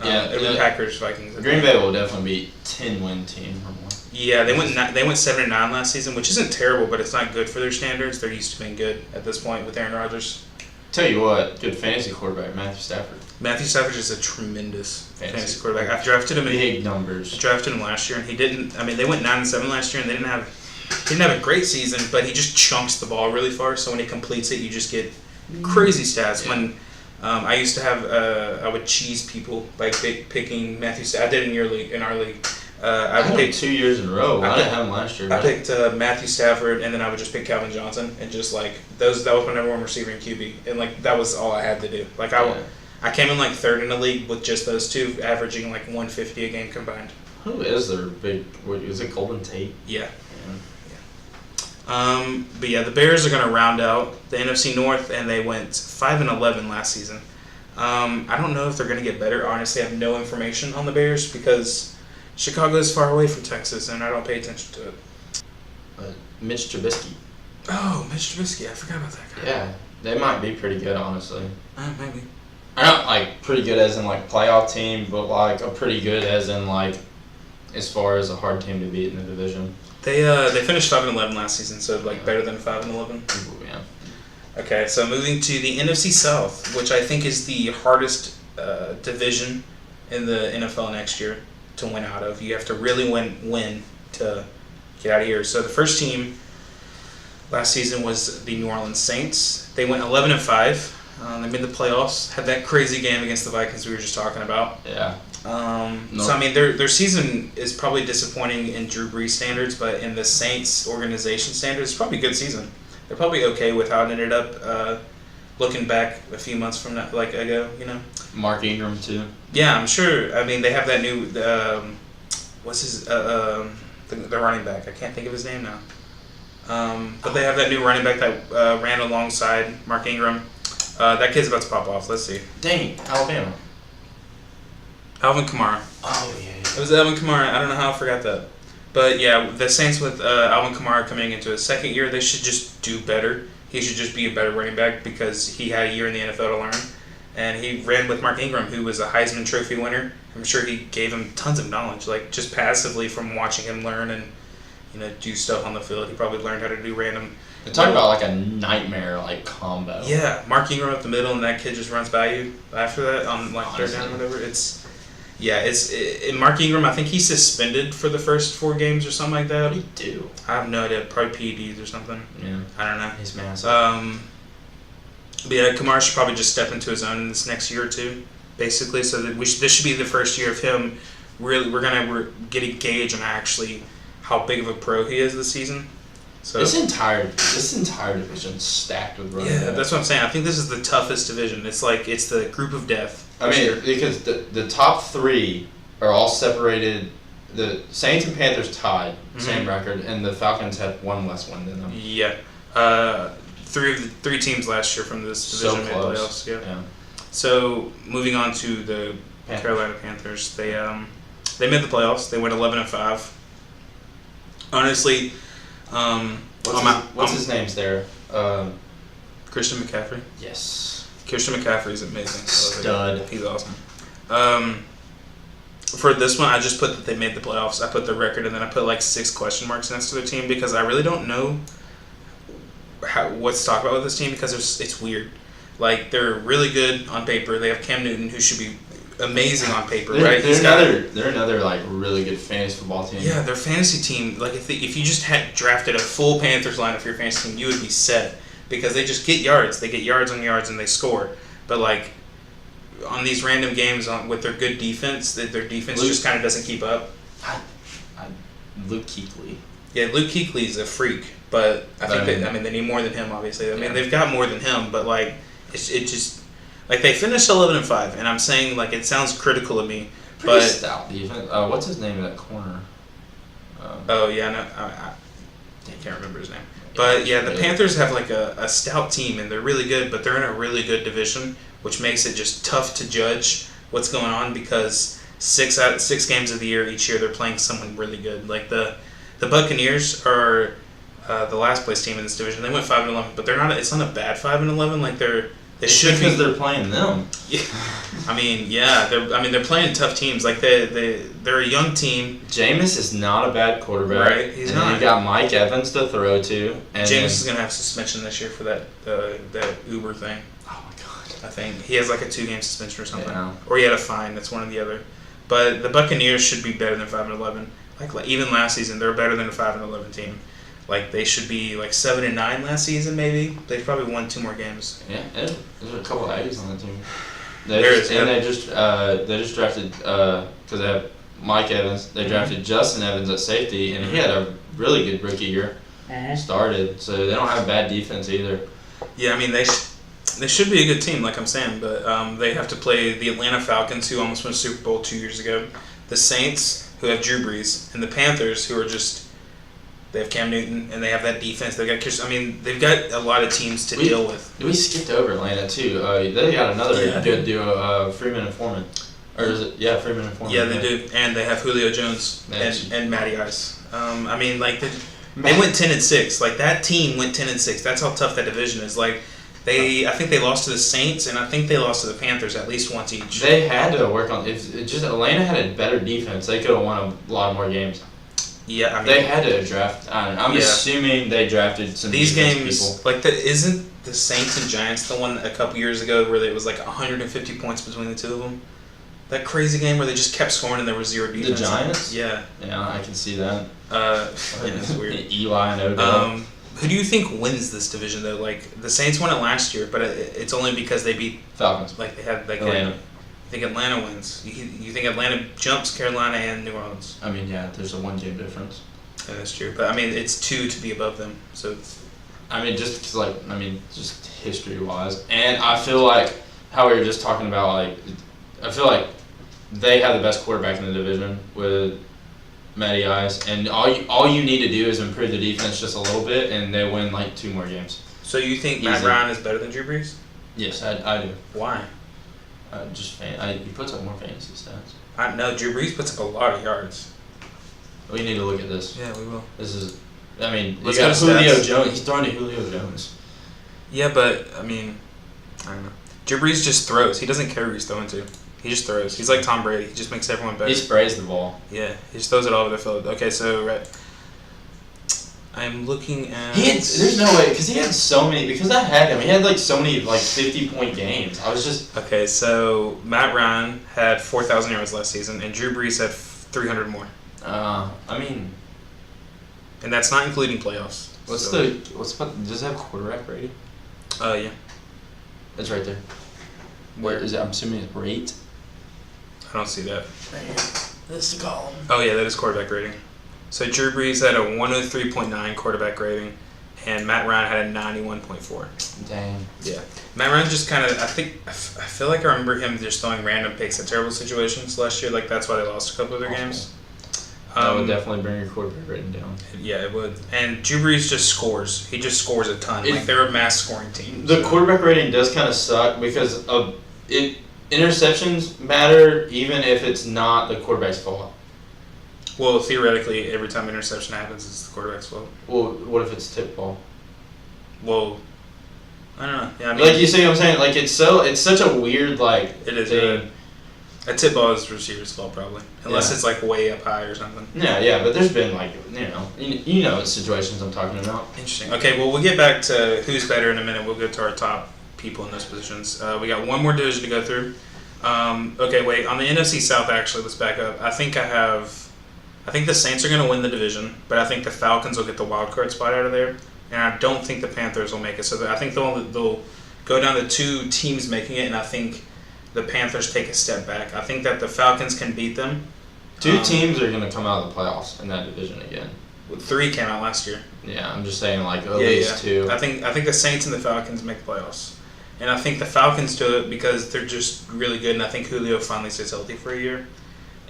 It'll be Packers Vikings. Green Bay will definitely be 10-win team or more. Yeah, they went 7-9 last season, which isn't terrible, but it's not good for their standards. They're used to being good at this point with Aaron Rodgers. Tell you what, good fantasy quarterback, Matthew Stafford. Matthew Stafford is a tremendous fantasy quarterback. I've drafted him. Big numbers. I drafted him last year, and he didn't. I mean, they went 9-7 last year, and they didn't have a great season, but he just chunks the ball really far. So when he completes it, you just get crazy stats. When I used to have I would cheese people by picking Matthew. I did in our league. I picked 2 years in a row. I didn't have him last year. I picked Matthew Stafford, and then I would just pick Calvin Johnson, and just like those. That was my number one receiver in QB, and like that was all I had to do. Like I came in like third in the league with just those two, averaging like 150 a game combined. Who is their big? Is it Golden Tate? Yeah. But yeah, the Bears are going to round out the NFC North, and they went 5-11 last season. I don't know if they're going to get better. Honestly, I have no information on the Bears because Chicago is far away from Texas, and I don't pay attention to it. Mitch Trubisky. Oh, Mitch Trubisky. I forgot about that guy. Yeah, they might be pretty good, honestly. Maybe. I don't like pretty good as in like playoff team, but like a pretty good as in like as far as a hard team to beat in the division. They finished 5-11 last season, so like better than 5-11. Yeah. Okay, so moving to the NFC South, which I think is the hardest division in the NFL next year to win out of. You have to really win to get out of here. So the first team last season was the New Orleans Saints. They went 11-5. They made the playoffs. Had that crazy game against the Vikings we were just talking about. Yeah. So I mean, their season is probably disappointing in Drew Brees standards, but in the Saints organization standards, it's probably a good season. They're probably okay with how it ended up. Looking back a few months from that, like ago, you know. Mark Ingram too. Yeah, I'm sure. I mean, they have that new. What's his? The running back. I can't think of his name now. But they have that new running back that ran alongside Mark Ingram. That kid's about to pop off. Let's see. Dang, Alabama. Alvin Kamara. Oh yeah. It was Alvin Kamara. I don't know how I forgot that. But yeah, the Saints with Alvin Kamara coming into his second year, they should just do better. He should just be a better running back because he had a year in the NFL to learn. And he ran with Mark Ingram, who was a Heisman Trophy winner. I'm sure he gave him tons of knowledge, like just passively from watching him learn and do stuff on the field. He probably learned how to do random. They're talking about like a nightmare like combo. Yeah, Mark Ingram up the middle, and that kid just runs by you after that on like third down or whatever. It's Mark Ingram. I think he's suspended for the first 4 games or something like that. What do you do? I have no idea. Probably PEDs or something. Yeah, I don't know. He's massive. But yeah, Kamara should probably just step into his own in this next year or two, basically. So that this should be the first year of him. Really, we're gonna get a gauge on actually how big of a pro he is this season. So this entire division's stacked with running backs. That's what I'm saying. I think this is the toughest division. It's like it's the group of death. I mean, because the top 3 are all separated. The Saints and Panthers tied, same record, and the Falcons had 1 less win than them. Yeah. 3 teams last year from this division made playoffs. Yeah. So moving on to the Carolina Panthers, they made the playoffs. They went 11-5. Honestly, what's his name's there? Christian McCaffrey. Yes. Christian McCaffrey is amazing. Stud. He's awesome. For this one, I just put that they made the playoffs. I put the record, and then I put like 6 question marks next to their team because I really don't know what's to talk about with this team because it's weird. Like, they're really good on paper. They have Cam Newton, who should be amazing on paper, right? They're another like really good fantasy football team. Yeah, their fantasy team. Like if you just had drafted a full Panthers lineup for your fantasy team, you would be set because they just get yards. They get yards on yards and they score. But like on these random games with their good defense, their defense just kind of doesn't keep up. Luke Kuechly. Yeah, Luke Kuechly's a freak, but I think they need more than him. Obviously, I mean they've got more than him, but like it just. Like, they finished 11-5, and I'm saying, like, it sounds critical of me. Pretty but stout defense. What's his name in that corner? I can't remember his name. But, yeah, the Panthers have, like, a stout team, and they're really good, but they're in a really good division, which makes it just tough to judge what's going on because 6 games of the year, each year, they're playing someone really good. Like, the Buccaneers are the last place team in this division. They went 5-11, but it's not a bad 5-11. Like, They should because they're playing them. Yeah, they're playing tough teams. Like they're a young team. Jameis is not a bad quarterback. Right, he's and not. You got Mike Evans to throw to. And Jameis is gonna have suspension this year for that Uber thing. Oh my god! I think he has like a 2-game suspension or something, yeah. Or he had a fine. That's one or the other. But the Buccaneers should be better than 5-11. Like even last season, they're better than a 5-11 team. Like they should be like 7-9 last season, maybe. They probably won 2 more games. Yeah, and there's a couple of Aggies on the team. They just drafted because they have Mike Evans. They drafted Justin Evans at safety, and he had a really good rookie year. Started, so they don't have bad defense either. Yeah, I mean they should be a good team, like I'm saying, but they have to play the Atlanta Falcons, who almost won a Super Bowl 2 years ago, the Saints, who have Drew Brees, and the Panthers, who are just they have Cam Newton, and they have that defense. They've got they've got a lot of teams to deal with. We skipped over Atlanta too. They got another good duo, Freeman and Foreman, or is it? Yeah, Freeman and Foreman. Yeah, they do, and they have Julio Jones and Matty Ice. I mean, like they went 10-6. Like that team went 10-6. That's how tough that division is. Like I think they lost to the Saints, and I think they lost to the Panthers at least once each. They had to work on. If just Atlanta had a better defense, they could have won a lot more games. Yeah, I mean they had to draft. I'm assuming they drafted some these games. People. Like isn't the Saints and Giants the one a couple years ago where it was like 150 points between the two of them? That crazy game where they just kept scoring and there was 0 defense. The Giants? Yeah. Yeah, I can see that. Yeah, it's weird. Eli and Odell. Who do you think wins this division though? Like the Saints won it last year, but it's only because they beat Falcons. Like they had Atlanta. I think Atlanta wins. You think Atlanta jumps Carolina and New Orleans? I mean, yeah, there's a 1 game difference. Yeah, that's true. But I mean, it's 2 to be above them. So I mean, just history wise, and I feel like how we were just talking about, like I feel like they have the best quarterback in the division with Matty Ice, and all you need to do is improve the defense just a little bit, and they win like 2 more games. So you think Matt Ryan is better than Drew Brees? Yes, I do. Why? He puts up more fantasy stats. No, Drew Brees puts up a lot of yards. We need to look at this. Yeah, we will. This is, I mean, Let's you got go to Julio stats. Jones. He's throwing to Julio Jones. Yeah, but I mean, I don't know. Drew Brees just throws. He doesn't care who he's throwing to. He just throws. He's like Tom Brady. He just makes everyone better. He sprays the ball. Yeah, he just throws it all over the field. Okay, so I'm looking at. There's no way because he had so many. Because I had him, he had like so many 50-point games. I was just Okay, so Matt Ryan had 4,000 yards last season, and Drew Brees had 300 more, I mean, and that's not including playoffs. does it have quarterback rating? Yeah. It's right there. Where is it? I'm assuming it's rate. I don't see that. Right here. This is the column. Oh yeah, that is quarterback rating. So Drew Brees had a 103.9 quarterback rating, and Matt Ryan had a 91.4. Dang. Yeah, Matt Ryan just kind of. I feel like I remember him just throwing random picks at terrible situations last year. Like that's why they lost a couple of their games. That would definitely bring your quarterback rating down. Yeah, it would. And Drew Brees just scores. He just scores a ton. Like they're a mass scoring team. The quarterback rating does kind of suck because interceptions matter even if it's not the quarterback's fault. Well, theoretically, every time an interception happens, it's the quarterback's fault. Well, what if it's tip ball? Well, I don't know. Yeah, I mean, like you see what I'm saying? Like it's such a weird it is thing. A tip ball is the receiver's fault probably, unless it's like way up high or something. Yeah, but there's been you know situations I'm talking about. Interesting. Okay, well we'll get back to who's better in a minute. We'll get to our top people in those positions. We got one more division to go through. Okay, wait. On the NFC South, actually, let's back up. I think the Saints are going to win the division, but I think the Falcons will get the wild card spot out of there, and I don't think the Panthers will make it. So I think they'll go down to 2 teams making it, and I think the Panthers take a step back. I think that the Falcons can beat them. 2 teams are going to come out of the playoffs in that division again. 3 came out last year. Yeah, I'm just saying at least 2. I think the Saints and the Falcons make the playoffs. And I think the Falcons do it because they're just really good, and I think Julio finally stays healthy for a year.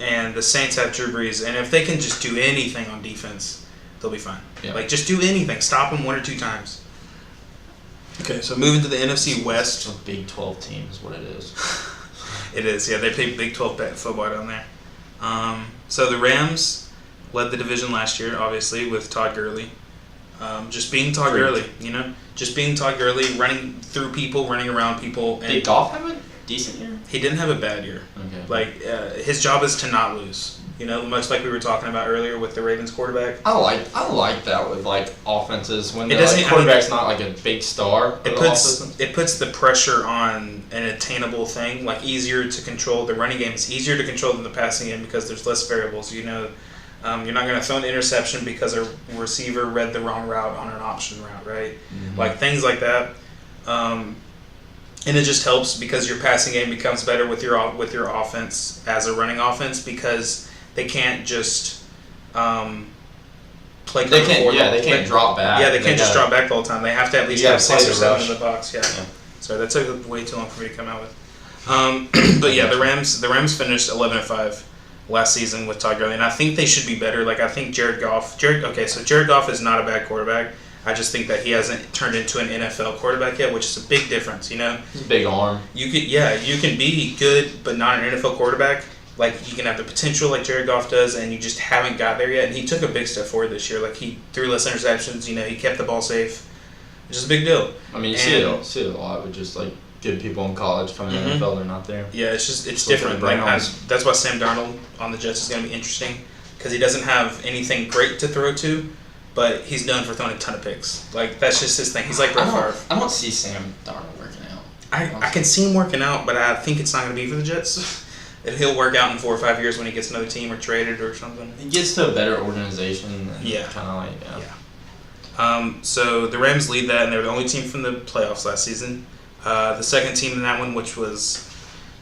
And the Saints have Drew Brees, and if they can just do anything on defense, they'll be fine. Yeah. Like, just do anything. Stop them 1 or 2 times. Okay, so moving to the NFC West. It's a Big 12 team is what it is. It is, yeah. They play Big 12 football down there. So the Rams led the division last year, obviously, with Todd Gurley. Just being Todd Gurley, Just being Todd Gurley, running through people, running around people. And did Goff have a decent year? He didn't have a bad year. Okay. His job is to not lose. Much like we were talking about earlier with the Ravens quarterback. I like that with offenses when the I quarterback's not a big star. It puts the pressure on an attainable thing, easier to control. The running game is easier to control than the passing game because there's less variables. You're not going to throw an interception because a receiver read the wrong route on an option route, right? Mm-hmm. Like things like that. And it just helps because your passing game becomes better with your offense as a running offense because they can't just play. They can't drop back. Yeah, they can't just drop back the whole time. They have to at least have 6 or 7 in the box. Yeah. Sorry, that took way too long for me to come out with. But yeah, the Rams finished 11-5 last season with Todd Gurley, and I think they should be better. Like I think Jared Goff is not a bad quarterback. I just think that he hasn't turned into an NFL quarterback yet, which is a big difference, you know? He's a big arm. You can be good, but not an NFL quarterback. Like, you can have the potential like Jared Goff does, and you just haven't got there yet. And he took a big step forward this year. Like, he threw less interceptions, you know, he kept the ball safe, which is a big deal. I mean, you see it a lot with just, like, good people in college coming to the NFL, they're not there. Yeah, it's different. Like, that's why Sam Darnold on the Jets is going to be interesting, because he doesn't have anything great to throw to. But he's known for throwing a ton of picks. Like, that's just his thing. He's like Brett Favre. I don't see Sam Darnold working out. I can see him working out, but I think it's not going to be for the Jets. He'll work out in 4 or 5 years when he gets another team or traded or something. He gets to a better organization. Yeah. Kind of like, yeah. So the Rams lead that, and they're the only team from the playoffs last season. The second team in that one, which was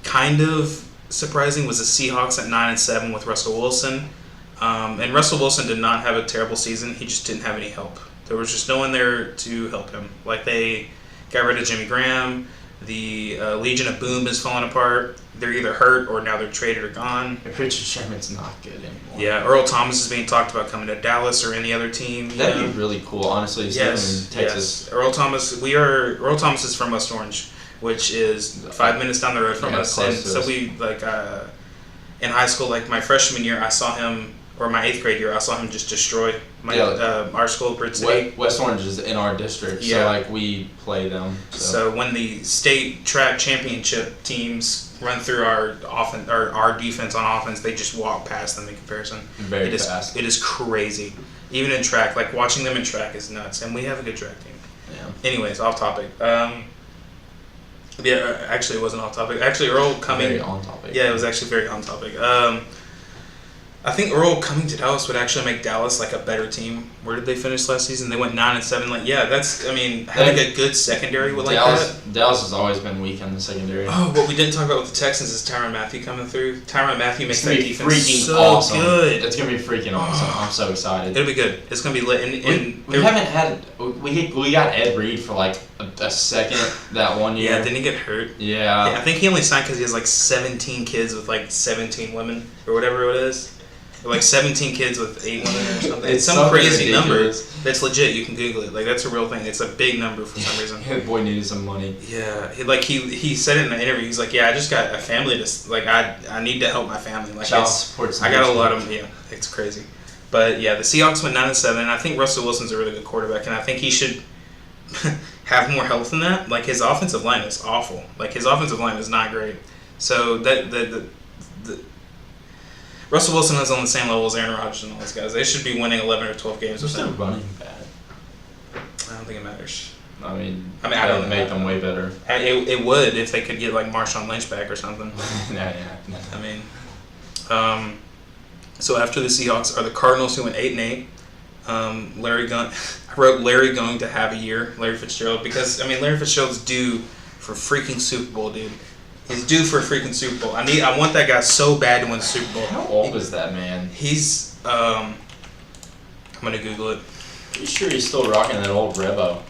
kind of surprising, was the Seahawks at 9-7 with Russell Wilson. And Russell Wilson did not have a terrible season. He just didn't have any help. There was just no one there to help him. Like, they got rid of Jimmy Graham. The Legion of Boom is falling apart. They're either hurt or now they're traded or gone. Richard Sherman's not good anymore. Yeah, Earl Thomas is being talked about coming to Dallas or any other team. That'd be really cool, honestly. Yes, in Texas. Yes. Earl Thomas is from West Orange, which is 5 minutes down the road from us. And so we, like, in high school, like my freshman year, I saw him, or my 8th grade year, I saw him just destroy our school, Bridge City. West Orange is in our district, so like we play them. So when the state track championship teams run through our offense or our defense on offense, they just walk past them in comparison. Very fast. It is crazy. Even in track, like watching them in track is nuts, and we have a good track team. Yeah. Anyways, off topic. Yeah, actually, it wasn't off topic. Actually, Earl coming. Very on topic. Yeah, it was actually very on topic. I think Earl coming to Dallas would actually make Dallas like a better team. Where did they finish last season? They went 9-7. Like, yeah, having a good secondary with like that. Dallas has always been weak in the secondary. Oh, what we didn't talk about with the Texans is Tyrann Mathieu coming through. Tyrann Mathieu makes that defense freaking so awesome. good. It's gonna be freaking awesome. I'm so excited. It'll be good. It's gonna be lit. And we haven't had we got Ed Reed for like a second that one year. Yeah, didn't he get hurt? Yeah. I think he only signed because he has like 17 kids with like 17 women or whatever it is. Or like 17 kids with 8 women or something. It's some crazy number. That's legit. You can Google it. Like, that's a real thing. It's a big number for some reason. The boy needed some money. Yeah. He said it in an interview. He's like, yeah, I just got a family to, like, I need to help my family. Like, child support's I got a lot of, it's crazy. But yeah, the Seahawks went 9-7, and I think Russell Wilson's a really good quarterback, and I think he should have more health than that. Like, his offensive line is awful. Like, his offensive line is not great. So the Russell Wilson is on the same level as Aaron Rodgers and all those guys. They should be winning 11 or 12 games with him. Running bad. I don't think it matters. I mean, I that would make them way better. It would if they could get like Marshawn Lynch back or something. Yeah. I mean, so after the Seahawks are the Cardinals, who went 8-8. I wrote Larry going to have a year, Larry Fitzgerald, because I mean Larry Fitzgerald's due for freaking Super Bowl, dude. He's due for a freaking Super Bowl. I want that guy so bad to win the Super Bowl. How old is that man? He's I'm gonna Google it. Pretty sure he's still rocking that old Revo.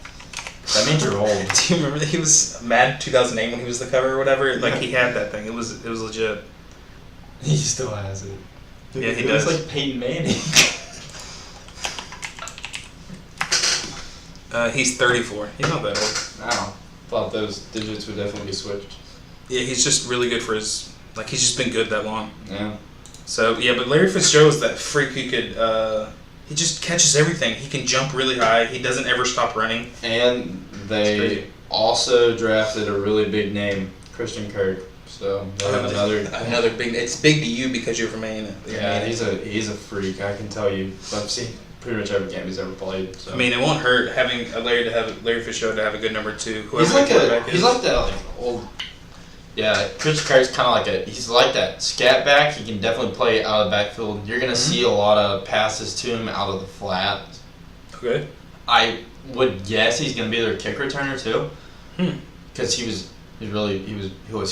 That means you're old. Do you remember that he was Mad 2008 when he was the cover or whatever? Like he had that thing. It was legit. He still has it. Yeah, he does. It's like Peyton Manning. He's 34. He's not that old. Wow. Thought those digits would definitely be switched. Yeah, he's just really good for his... Like, he's just been good that long. Yeah. So, yeah, but Larry Fitzgerald's that freak who could... he just catches everything. He can jump really high. He doesn't ever stop running. And they also drafted a really big name, Christian Kirk. So, another big... It's big to you because you're from Maine. Yeah, he's a freak, I can tell you. I've seen pretty much every game he's ever played. So. I mean, it won't hurt having Larry Fitzgerald to have a good number 2. He's like that old... Yeah, Christian Kirk's kind of he's like that scat back. He can definitely play out of the backfield. You're going to see a lot of passes to him out of the flat. Okay. I would guess he's going to be their kick returner too. Because he was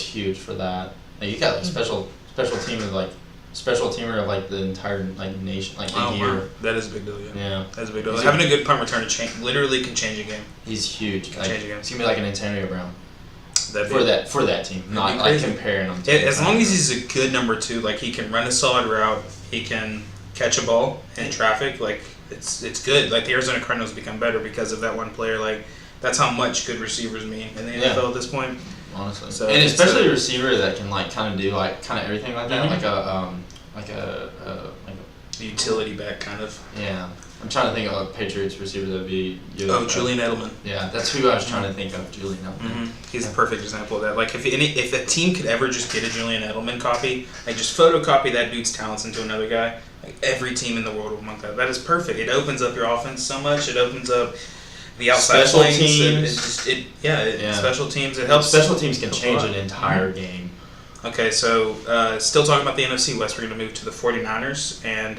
huge for that. Like, you got like special teamer of like the entire like nation, like the year. Wow. That is a big deal. Yeah. That's a big deal. Having a good punt returner literally can change a game. He's huge. Can change a game. He's gonna be like an Antonio Brown. For that team, not like crazy. comparing them to as long as he's a good number 2, like he can run a solid route, he can catch a ball in traffic, like it's good. Like the Arizona Cardinals become better because of that one player. Like that's how much good receivers mean in the NFL at this point. Honestly, so and especially a receiver that can like kind of do like kind of everything like that, like a utility back kind of. Yeah. I'm trying to think of a Patriots receiver that would be good. Oh, Julian Edelman. Yeah, that's who I was trying to think of, Julian Edelman. Mm-hmm. He's a perfect example of that. Like, if a team could ever just get a Julian Edelman copy, like just photocopy that dude's talents into another guy, like every team in the world would want that. That is perfect. It opens up your offense so much. It opens up the outside special lanes. teams. Special teams. It helps. Special teams can change an entire game. Okay, so still talking about the NFC West, we're going to move to the 49ers, and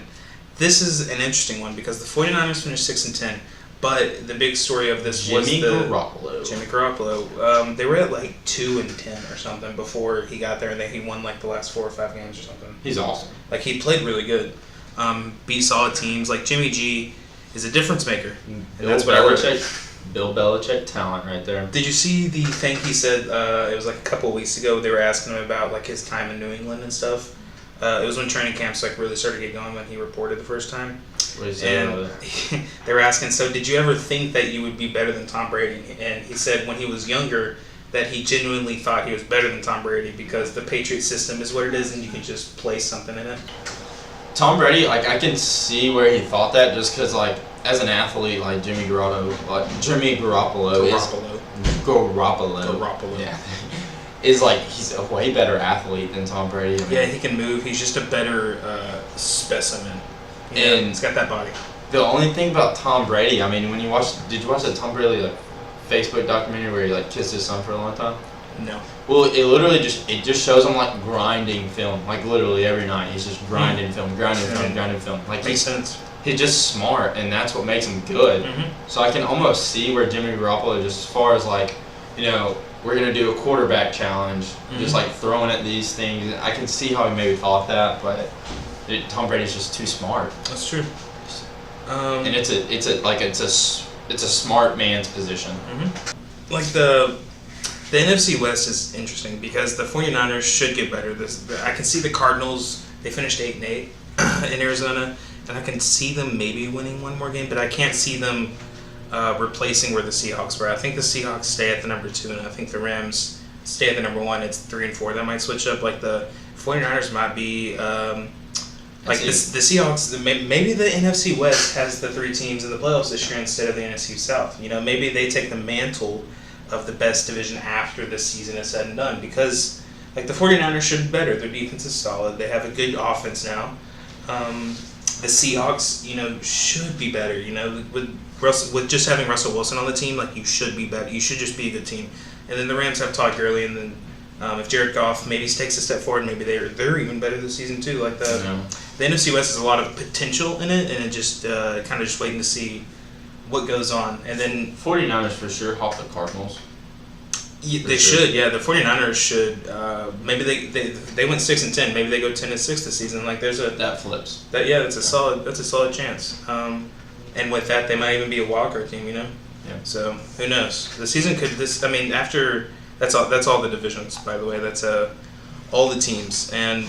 this is an interesting one because the 49ers finished 6-10, but the big story of this was Jimmy Garoppolo. They were at like 2-10 or something before he got there, and then he won like the last 4 or 5 games or something. He's awesome. Like he played really good. Beat solid teams. Like Jimmy G is a difference maker, and that's what I read. Bill Belichick talent right there. Did you see the thing he said? It was like a couple of weeks ago. They were asking him about like his time in New England and stuff. It was when training camps like really started to get going when he reported the first time. And they were asking, so did you ever think that you would be better than Tom Brady? And he said when he was younger that he genuinely thought he was better than Tom Brady because the Patriot system is what it is and you can just place something in it. Tom Brady, like I can see where he thought that just because like as an athlete like Jimmy Garoppolo yeah, is like he's a way better athlete than Tom Brady. Yeah, he can move. He's just a better specimen. And he's got that body. The only thing about Tom Brady, I mean, did you watch the Tom Brady like Facebook documentary where he like kissed his son for a long time? No. Well, it just shows him like grinding film, like literally every night. He's just grinding film. Like makes sense. He's just smart, and that's what makes him good. Mm-hmm. So I can almost see where Jimmy Garoppolo, just as far as like, we're gonna do a quarterback challenge, just like throwing at these things. I can see how he maybe thought that, but Tom Brady's just too smart. That's true. And it's a smart man's position. Mm-hmm. Like the NFC West is interesting because the 49ers should get better. I can see the Cardinals. They finished 8-8 in Arizona, and I can see them maybe winning one more game, but I can't see them replacing where the Seahawks were. I think the Seahawks stay at the number 2, and I think the Rams stay at the number 1. It's 3 and 4. That might switch up. Like the 49ers might be like the Seahawks. Maybe the NFC West has the 3 teams in the playoffs this year instead of the NFC South. Maybe they take the mantle of the best division after the season is said and done because like the 49ers should be better. Their defense is solid. They have a good offense now. The Seahawks, should be better. With just having Russell Wilson on the team, like you should be better. You should just be a good team. And then the Rams have Todd Gurley, and then if Jared Goff maybe takes a step forward, maybe they're even better this season too. Like the NFC West has a lot of potential in it, and it just kind of just waiting to see what goes on. And then 49ers for sure hop the Cardinals. They should, yeah. The 49ers should. Maybe they went 6-10. Maybe they go 10-6 this season. Like there's that flips. That's a solid chance. And with that, they might even be a wildcard team. Yeah. So who knows? The season could. After that's all the divisions. By the way, that's all the teams. And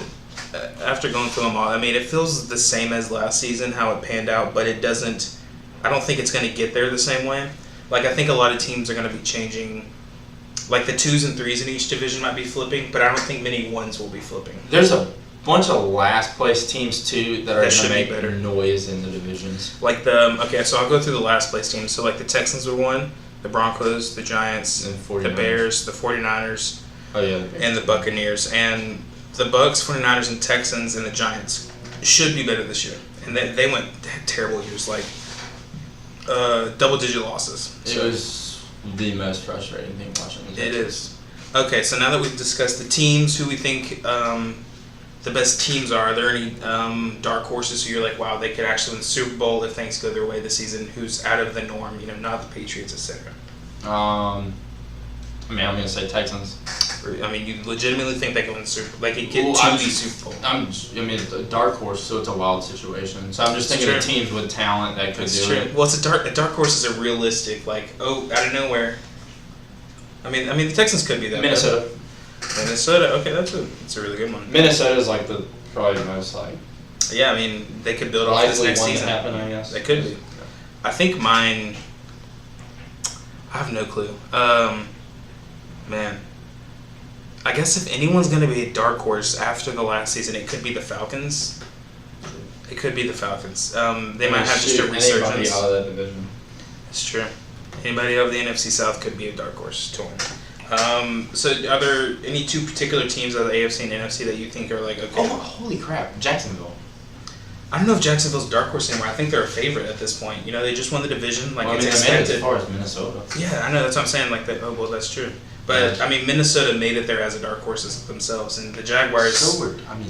after going through them all, it feels the same as last season how it panned out, but it doesn't. I don't think it's going to get there the same way. Like I think a lot of teams are going to be changing. Like the 2s and 3s in each division might be flipping, but I don't think many 1s will be flipping. There's a bunch of last place teams too that are going to make better noise in the divisions. Like so I'll go through the last place teams. So like the Texans were 1, the Broncos, the Giants, the Bears, the 49ers, and the Buccaneers. And the Bucs, 49ers, and Texans and the Giants should be better this year. And they had terrible years, like double-digit losses. It was the most frustrating thing watching. It is. Okay, so now that we've discussed the teams, who we think the best teams are there any dark horses who you're like, wow, they could actually win the Super Bowl if things go their way this season? Who's out of the norm? Not the Patriots, etc. I'm gonna say Texans. You legitimately think they can win the Super Bowl? They could get Well, to the Super Bowl? It's a dark horse, so it's a wild situation. So I'm just thinking of teams with talent that could do it. Well, a dark horse is a realistic, out of nowhere. The Texans could be that. Minnesota. Okay, that's a really good one. Minnesota is probably the most Yeah, they could build off this next one season. To happen, I guess. They could be. I think mine. I have no clue. Man. I guess if anyone's going to be a dark horse after the last season, it could be the Falcons. They might have just a resurgence. Anybody out of that division. It's true. Anybody out of the NFC South could be a dark horse to win. So are there any two particular teams out of the AFC and NFC that you think are okay? Oh, holy crap. Jacksonville. I don't know if Jacksonville's a dark horse anymore. I think they're a favorite at this point. They just won the division. It's expected. They made it as far as Minnesota. Yeah, I know. That's what I'm saying. That's true. But, Minnesota made it there as a dark horse themselves. And the Jaguars...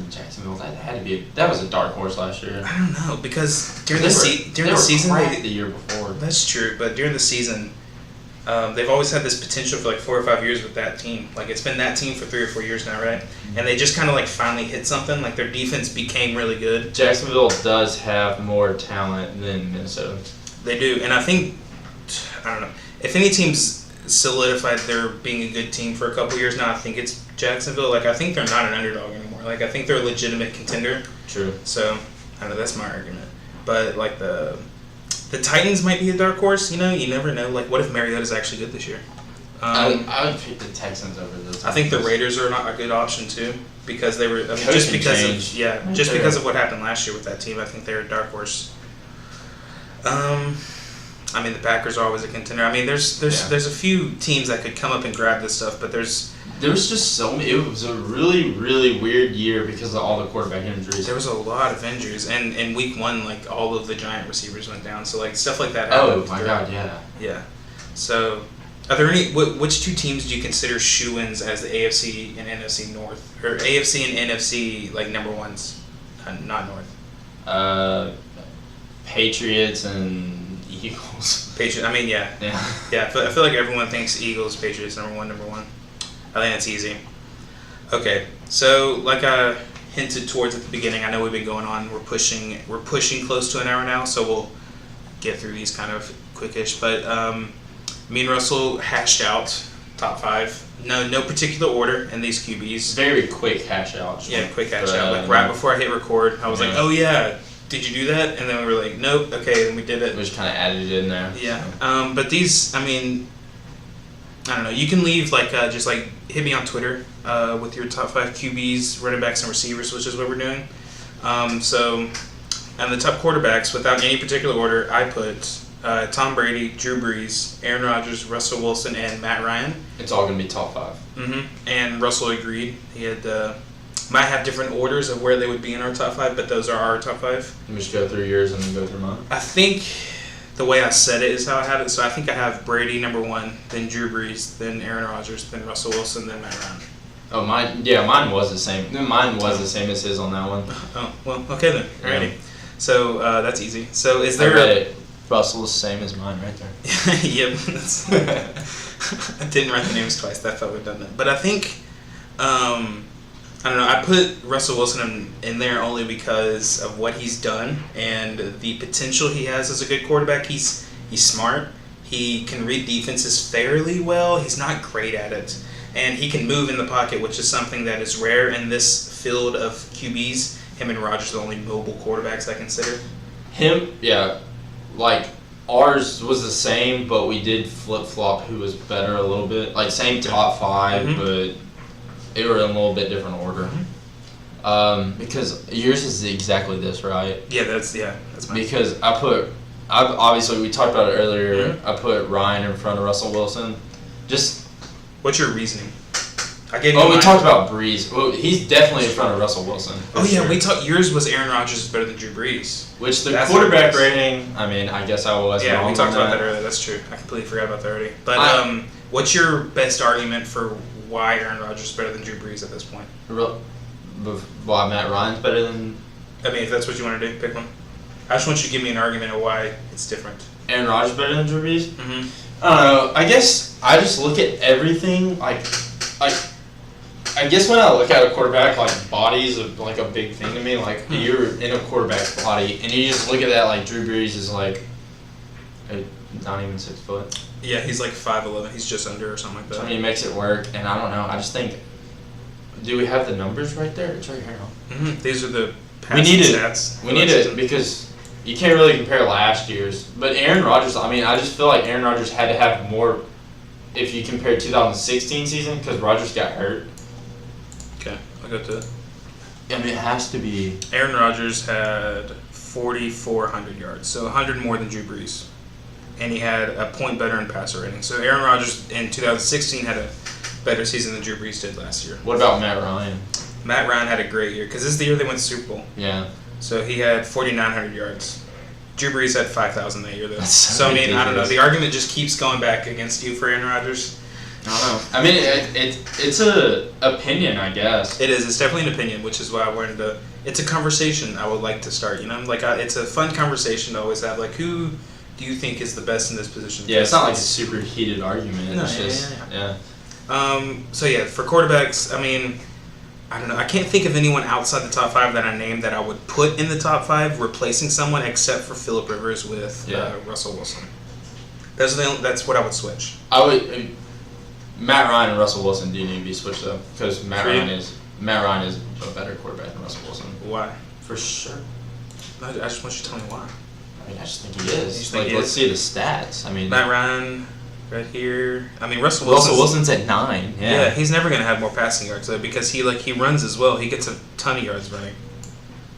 Jacksonville, that was a dark horse last year. I don't know, because during the season... the year before. That's true, but during the season, they've always had this potential for 4 or 5 years with that team. It's been that team for 3 or 4 years now, right? Mm-hmm. And they just kind of finally hit something. Their defense became really good. Jacksonville does have more talent than Minnesota. They do, and I think... I don't know. If any team's solidified their being a good team for a couple years now, I think it's Jacksonville. I think they're not an underdog anymore. I think they're a legitimate contender. True. So, I don't know, that's my argument. But, the Titans might be a dark horse, you never know. What if Mariota's actually good this year? I would pick the Texans over the Titans. I think the Raiders are not a good option, too, because they were, just because of what happened last year with that team, I think they're a dark horse. The Packers are always a contender. There's a few teams that could come up and grab this stuff, but there was just so many. It was a really, really weird year because of all the quarterback injuries. There was a lot of injuries, and in week 1, all of the giant receivers went down. So stuff like that happened. Oh my God, yeah. Yeah. So, are there any? Which two teams do you consider shoo-ins as the AFC and NFC North, or AFC and NFC number ones, not North? Patriots and Eagles. Yeah. I feel like everyone thinks Eagles, Patriots, number one. I think that's easy. Okay, so like I hinted towards at the beginning, I know we've been going on. We're pushing close to an hour now, so we'll get through these kind of quickish. But me and Russell hashed out top 5. No particular order in these QBs. Very quick hash out. Yeah, quick hash out. Right before I hit record, I was like, oh yeah. Did you do that? And then we were like, nope. Okay, then we did it. We just kind of added it in there. Yeah. But these, I don't know. You can leave just hit me on Twitter with your top 5 QBs, running backs, and receivers, which is what we're doing. So, and the top quarterbacks, without any particular order, I put Tom Brady, Drew Brees, Aaron Rodgers, Russell Wilson, and Matt Ryan. It's all gonna be top 5. Mm-hmm. And Russell agreed. He had. Might have different orders of where they would be in our top 5, but those are our top 5. Let me just go through yours and then go through mine. I think the way I said it is how I have it. So I think I have Brady number 1, then Drew Brees, then Aaron Rodgers, then Russell Wilson, then Matt Ryan. Oh, mine was the same. Mine was the same as his on that one. Oh, well, okay then. Alrighty. So that's easy. So is there Russell's same as mine right there. Yep. I didn't write the names twice. That felt redundant. But I think... I don't know. I put Russell Wilson in there only because of what he's done and the potential he has as a good quarterback. He's smart. He can read defenses fairly well. He's not great at it. And he can move in the pocket, which is something that is rare in this field of QBs. Him and Rodgers are the only mobile quarterbacks I consider. Ours was the same, but we did flip-flop who was better a little bit. Same top 5, but... They were in a little bit different order. Mm-hmm. Because yours is exactly this, right? Yeah, that's mine. Because obviously we talked about it earlier. Mm-hmm. I put Ryan in front of Russell Wilson. What's your reasoning? We talked about Brees. Well, he's definitely in front of Russell Wilson. Oh yeah, we talked. Yours was Aaron Rodgers is better than Drew Brees. Which that's quarterback rating. I guess I was. Yeah, we talked about that earlier. That's true. I completely forgot about that already. But What's your best argument for why Aaron Rodgers is better than Drew Brees at this point? Why Matt Ryan's better than I mean, if that's what you want to do, pick one. I just want you to give me an argument of why it's different. Aaron Rodgers better than Drew Brees? Mm-hmm. I don't know. I guess I just look at everything like I guess when I look at a quarterback, like body is like a big thing to me. Like you're in a quarterback's body, and you just look at that like Drew Brees is like not even 6 foot. Yeah, he's like 5'11". He's just under or something like that. So I mean, he makes it work, and I don't know. I just think, do we have the numbers right there? It's right here. Mm-hmm. These are the We need stats. We need it because you can't really compare last year's. But Aaron Rodgers, I mean, I just feel like Aaron Rodgers had to have more if you compare 2016 season because Rodgers got hurt. Okay, I'll go to it. I mean, it has to be. Aaron Rodgers had 4,400 yards, so 100 more than Drew Brees. And he had a point better in passer rating. So Aaron Rodgers in 2016 had a better season than Drew Brees did last year. What about Matt Ryan? Matt Ryan had a great year because this is the year they went to the Super Bowl. Yeah. So he had 4,900 yards. Drew Brees had 5,000 that year, though. That's so I mean, I don't know. ridiculous. The argument just keeps going back against you for Aaron Rodgers. I don't know. I mean, it's a opinion, I guess. It is. It's definitely an opinion, which is why I wanted to. It's a conversation I would like to start. You know, like it's a fun conversation to always have. Like, who do you think is the best in this position? Yeah, it's not like a super heated argument. No, It's just yeah. So yeah, for quarterbacks, I mean, I don't know. I can't think of anyone outside the top 5 that I named that I would put in the top 5 replacing someone except for Phillip Rivers with Russell Wilson. That's what I would switch. I would. Matt Ryan and Russell Wilson do need to be switched up because Matt Ryan is a better quarterback than Russell Wilson. Why? For sure. I just want you to tell me why. I mean, I just think he is. You think Like, he let's is? see the stats. I mean, Matt Ryan, right here. I mean, Russell Wilson's at 9. Yeah, he's never gonna have more passing yards though because he runs as well. He gets a ton of yards running.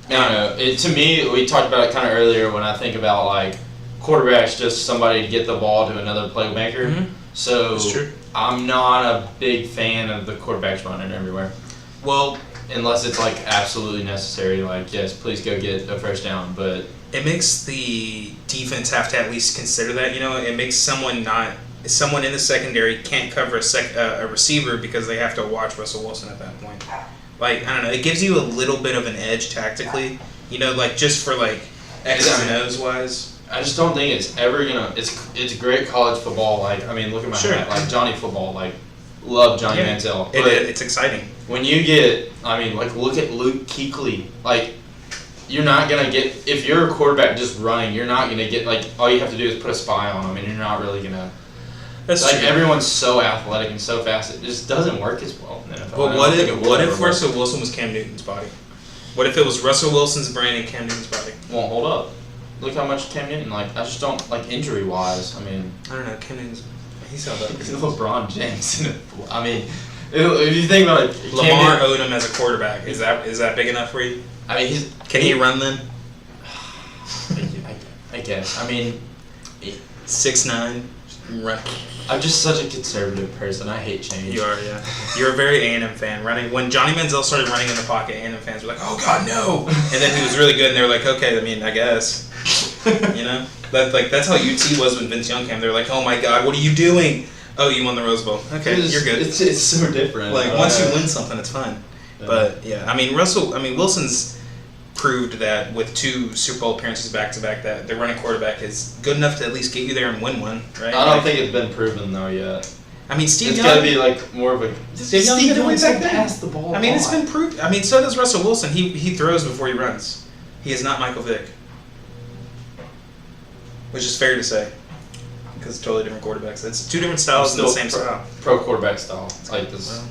I don't know. To me, we talked about it kind of earlier when I think about like quarterbacks, just somebody to get the ball to another playmaker. Mm-hmm. So That's true. I'm not a big fan of the quarterbacks running everywhere. Well, unless it's like absolutely necessary, like yes, please go get a first down. But it makes the defense have to at least consider that. You know, it makes someone in the secondary can't cover a receiver because they have to watch Russell Wilson at that point. Like, I don't know, it gives you a little bit of an edge tactically. You know, like just for like X's and O's wise. I just don't think it's ever gonna. It's great college football. Like I mean, look at my hat. Like Johnny football. Like love Johnny Manziel. But it's exciting. When you get, I mean, like look at Luke Kuechly. Like you're not gonna get if you're a quarterback just running. You're not gonna get like all you have to do is put a spy on him, and you're not really gonna. That's like true. Everyone's so athletic and so fast. It just doesn't work as well in the NFL. But what if Russell Wilson was Cam Newton's body? What if it was Russell Wilson's brain and Cam Newton's body? Won't hold up. Look how much Cam Newton, like, I just don't, like, injury-wise, I mean... I don't know, Cam Newton's... He's held up. He's LeBron James. I mean, if you think about it... Lamar Odom as a quarterback, is that big enough for you? I mean, Can he run then? I guess. I mean... 6'9", run. I'm just such a conservative person. I hate change. You are, yeah. You're a very A&M fan. When Johnny Manziel started running in the pocket, A&M fans were like, "Oh God, no!" And then he was really good, and they were like, "Okay, I mean, I guess." You know, that's how UT was when Vince Young came. They were like, "Oh my God, what are you doing?" "Oh, you won the Rose Bowl." Okay, you're good. It's so different. Like once you win something, it's fun. Yeah. But yeah, I mean, Wilson's proved that with 2 Super Bowl appearances back to back that the running quarterback is good enough to at least get you there and win one, right? I don't think it's been proven though yet. I mean, Steve Young. It's got to be like more of a. Steve Young still pass the ball. I mean, it's been proved. I mean, so does Russell Wilson. He throws before he runs. He is not Michael Vick, which is fair to say, because it's totally different quarterbacks. It's 2 different styles in the same style. Pro quarterback style. Like this. Well,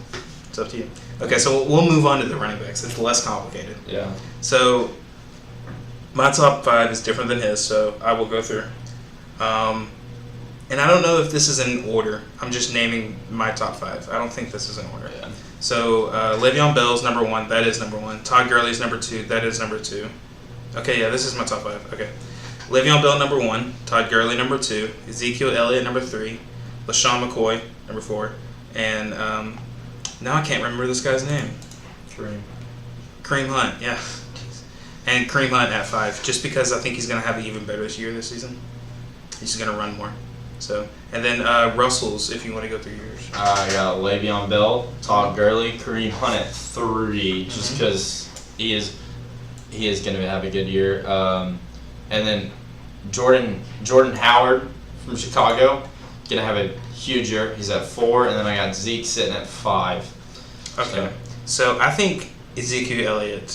it's up to you. Okay, so we'll move on to the running backs. It's less complicated. Yeah. So, my top 5 is different than his, so I will go through. And I don't know if this is in order. I'm just naming my top 5. I don't think this is in order. Yeah. So, Le'Veon Bell's number 1. That is number 1. Todd Gurley's number 2. That is number 2. Okay, yeah, this is my top 5. Okay. Le'Veon Bell, number 1. Todd Gurley, number 2. Ezekiel Elliott, number 3. LaShawn McCoy, number 4. And now I can't remember this guy's name. Kareem Hunt, yeah. And Kareem Hunt at 5, just because I think he's going to have an even better year this season. He's going to run more. So, and then Russell's, if you want to go through yours. I got Le'Veon Bell, Todd Gurley, Kareem Hunt at 3, just because he is going to have a good year. And then Jordan Howard from Chicago, going to have a huge year. He's at 4, and then I got Zeke sitting at 5. Okay. So I think Ezekiel Elliott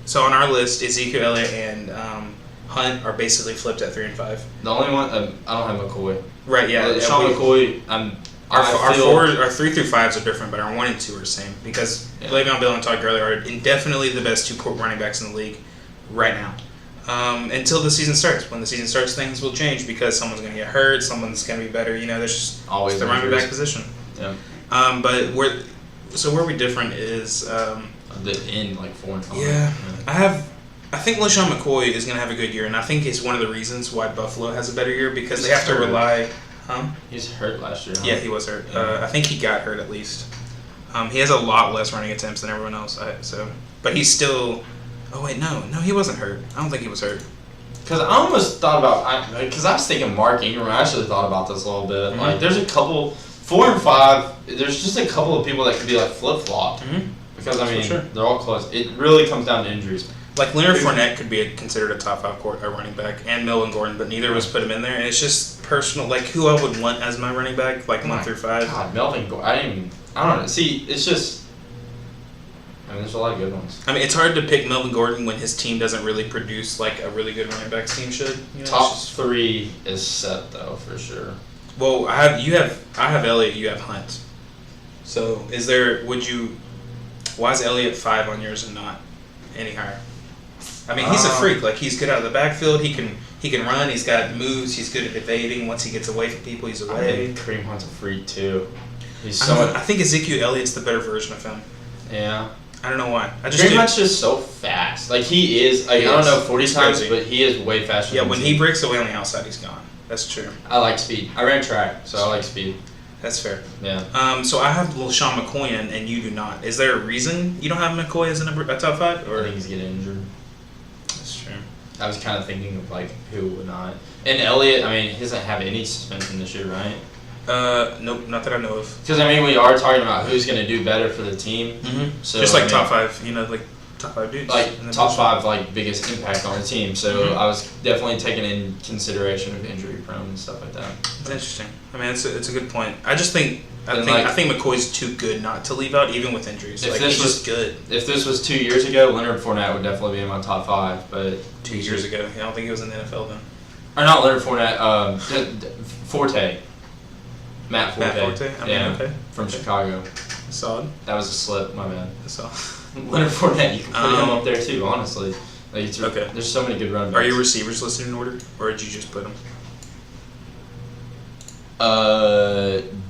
so on our list, Ezekiel Elliott and Hunt are basically flipped at 3 and 5. The only one I don't have McCoy. Right. Yeah. Sean McCoy. Our 3 through 5s are different, but our 1 and 2 are the same because Le'Veon Bell and Todd Gurley are indefinitely the best 2 running backs in the league right now. Until the season starts. When the season starts, things will change because someone's going to get hurt, someone's going to be better. There's just always the running back position. Yeah. But where we're different is the end like 4 and 5. Yeah. I think LaShawn McCoy is going to have a good year, and I think it's one of the reasons why Buffalo has a better year because they have to rely. He's hurt last year. Huh? Yeah, he was hurt. I think he got hurt at least. He has a lot less running attempts than everyone else. But he's still. Oh wait, no, he wasn't hurt. I don't think he was hurt. Because I almost thought about because I was thinking Mark Ingram. I actually thought about this a little bit. Mm-hmm. Like, there's a couple 4 and 5. There's just a couple of people that could be like flip flopped. Mm-hmm. Because they're all close. It really comes down to injuries. Like Leonard Fournette could be considered a top 5 running back, and Melvin Gordon, but neither of us put him in there. And it's just personal, like who I would want as my running back, like 1 through 5. God, Melvin Gordon. I don't know. See, it's just. There's a lot of good ones. It's hard to pick Melvin Gordon when his team doesn't really produce like a really good running backs team should. Top 3 is set though for sure. Well, I have Elliott. You have Hunt. So why is Elliott 5 on yours and not any higher? He's a freak. Like he's good out of the backfield. He can run. He's got moves. He's good at evading. Once he gets away from people, he's away. Kareem Hunt's a freak too. I think Ezekiel Elliott's the better version of him. Yeah. I don't know why. Kareem Hunt's just so fast. Like he is. I don't know 40 times, but he is way faster. Yeah, when he breaks away on the outside, he's gone. That's true. I like speed. I ran track, so I like speed. That's fair. Yeah. So I have LaShawn McCoy and you do not. Is there a reason you don't have McCoy as a top 5? Or I think he's getting injured. That's true. I was kind of thinking of like who would not. And Elliott, he doesn't have any suspension this year, right? Nope, not that I know of. Because we are talking about who's going to do better for the team. Mm-hmm. So just like top 5, like top 5 dudes. Like top 5, like biggest impact on the team. So I was definitely taking in consideration of injury prone and stuff like that. That's interesting. It's a good point. I think McCoy's too good not to leave out even with injuries. He's just good. If this was 2 years ago, Leonard Fournette would definitely be in my top 5. But 2 years ago, I don't think he was in the NFL then. Or not Leonard Fournette. Forte. Matt Forte. Okay. From Chicago. Solid. That was a slip, my bad. Solid. Leonard Fournette, you can put him up there too, honestly. Okay. There's so many good running backs. Are your receivers listed in order, or did you just put them?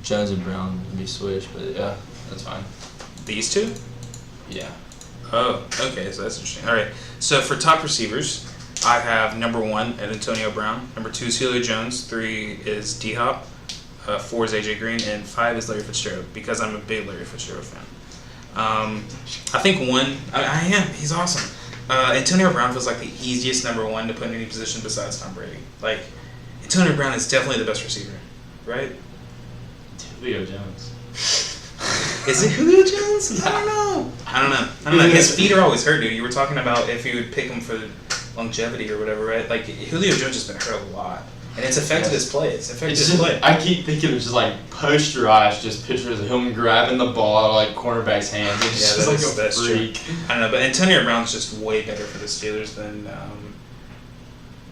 Jones and Brown would be switched, but yeah, that's fine. These 2? Yeah. Oh, okay, so that's interesting. All right, so for top receivers, I have number 1 at Antonio Brown, number 2 is Julio Jones, 3 is D-Hop, 4 is AJ Green, and 5 is Larry Fitzgerald because I'm a big Larry Fitzgerald fan. I think 1, I am. He's awesome. Antonio Brown feels like the easiest number 1 to put in any position besides Tom Brady. Like, Antonio Brown is definitely the best receiver, right? Julio Jones. Is it Julio Jones? I don't know. His feet are always hurt, dude. You were talking about if you would pick him for longevity or whatever, right? Like, Julio Jones has been hurt a lot. And it's affected his play. I keep thinking of just like posterized just pictures of him grabbing the ball out of like cornerback's hands. It's just like a freak. True. I don't know, but Antonio Brown's just way better for the Steelers than.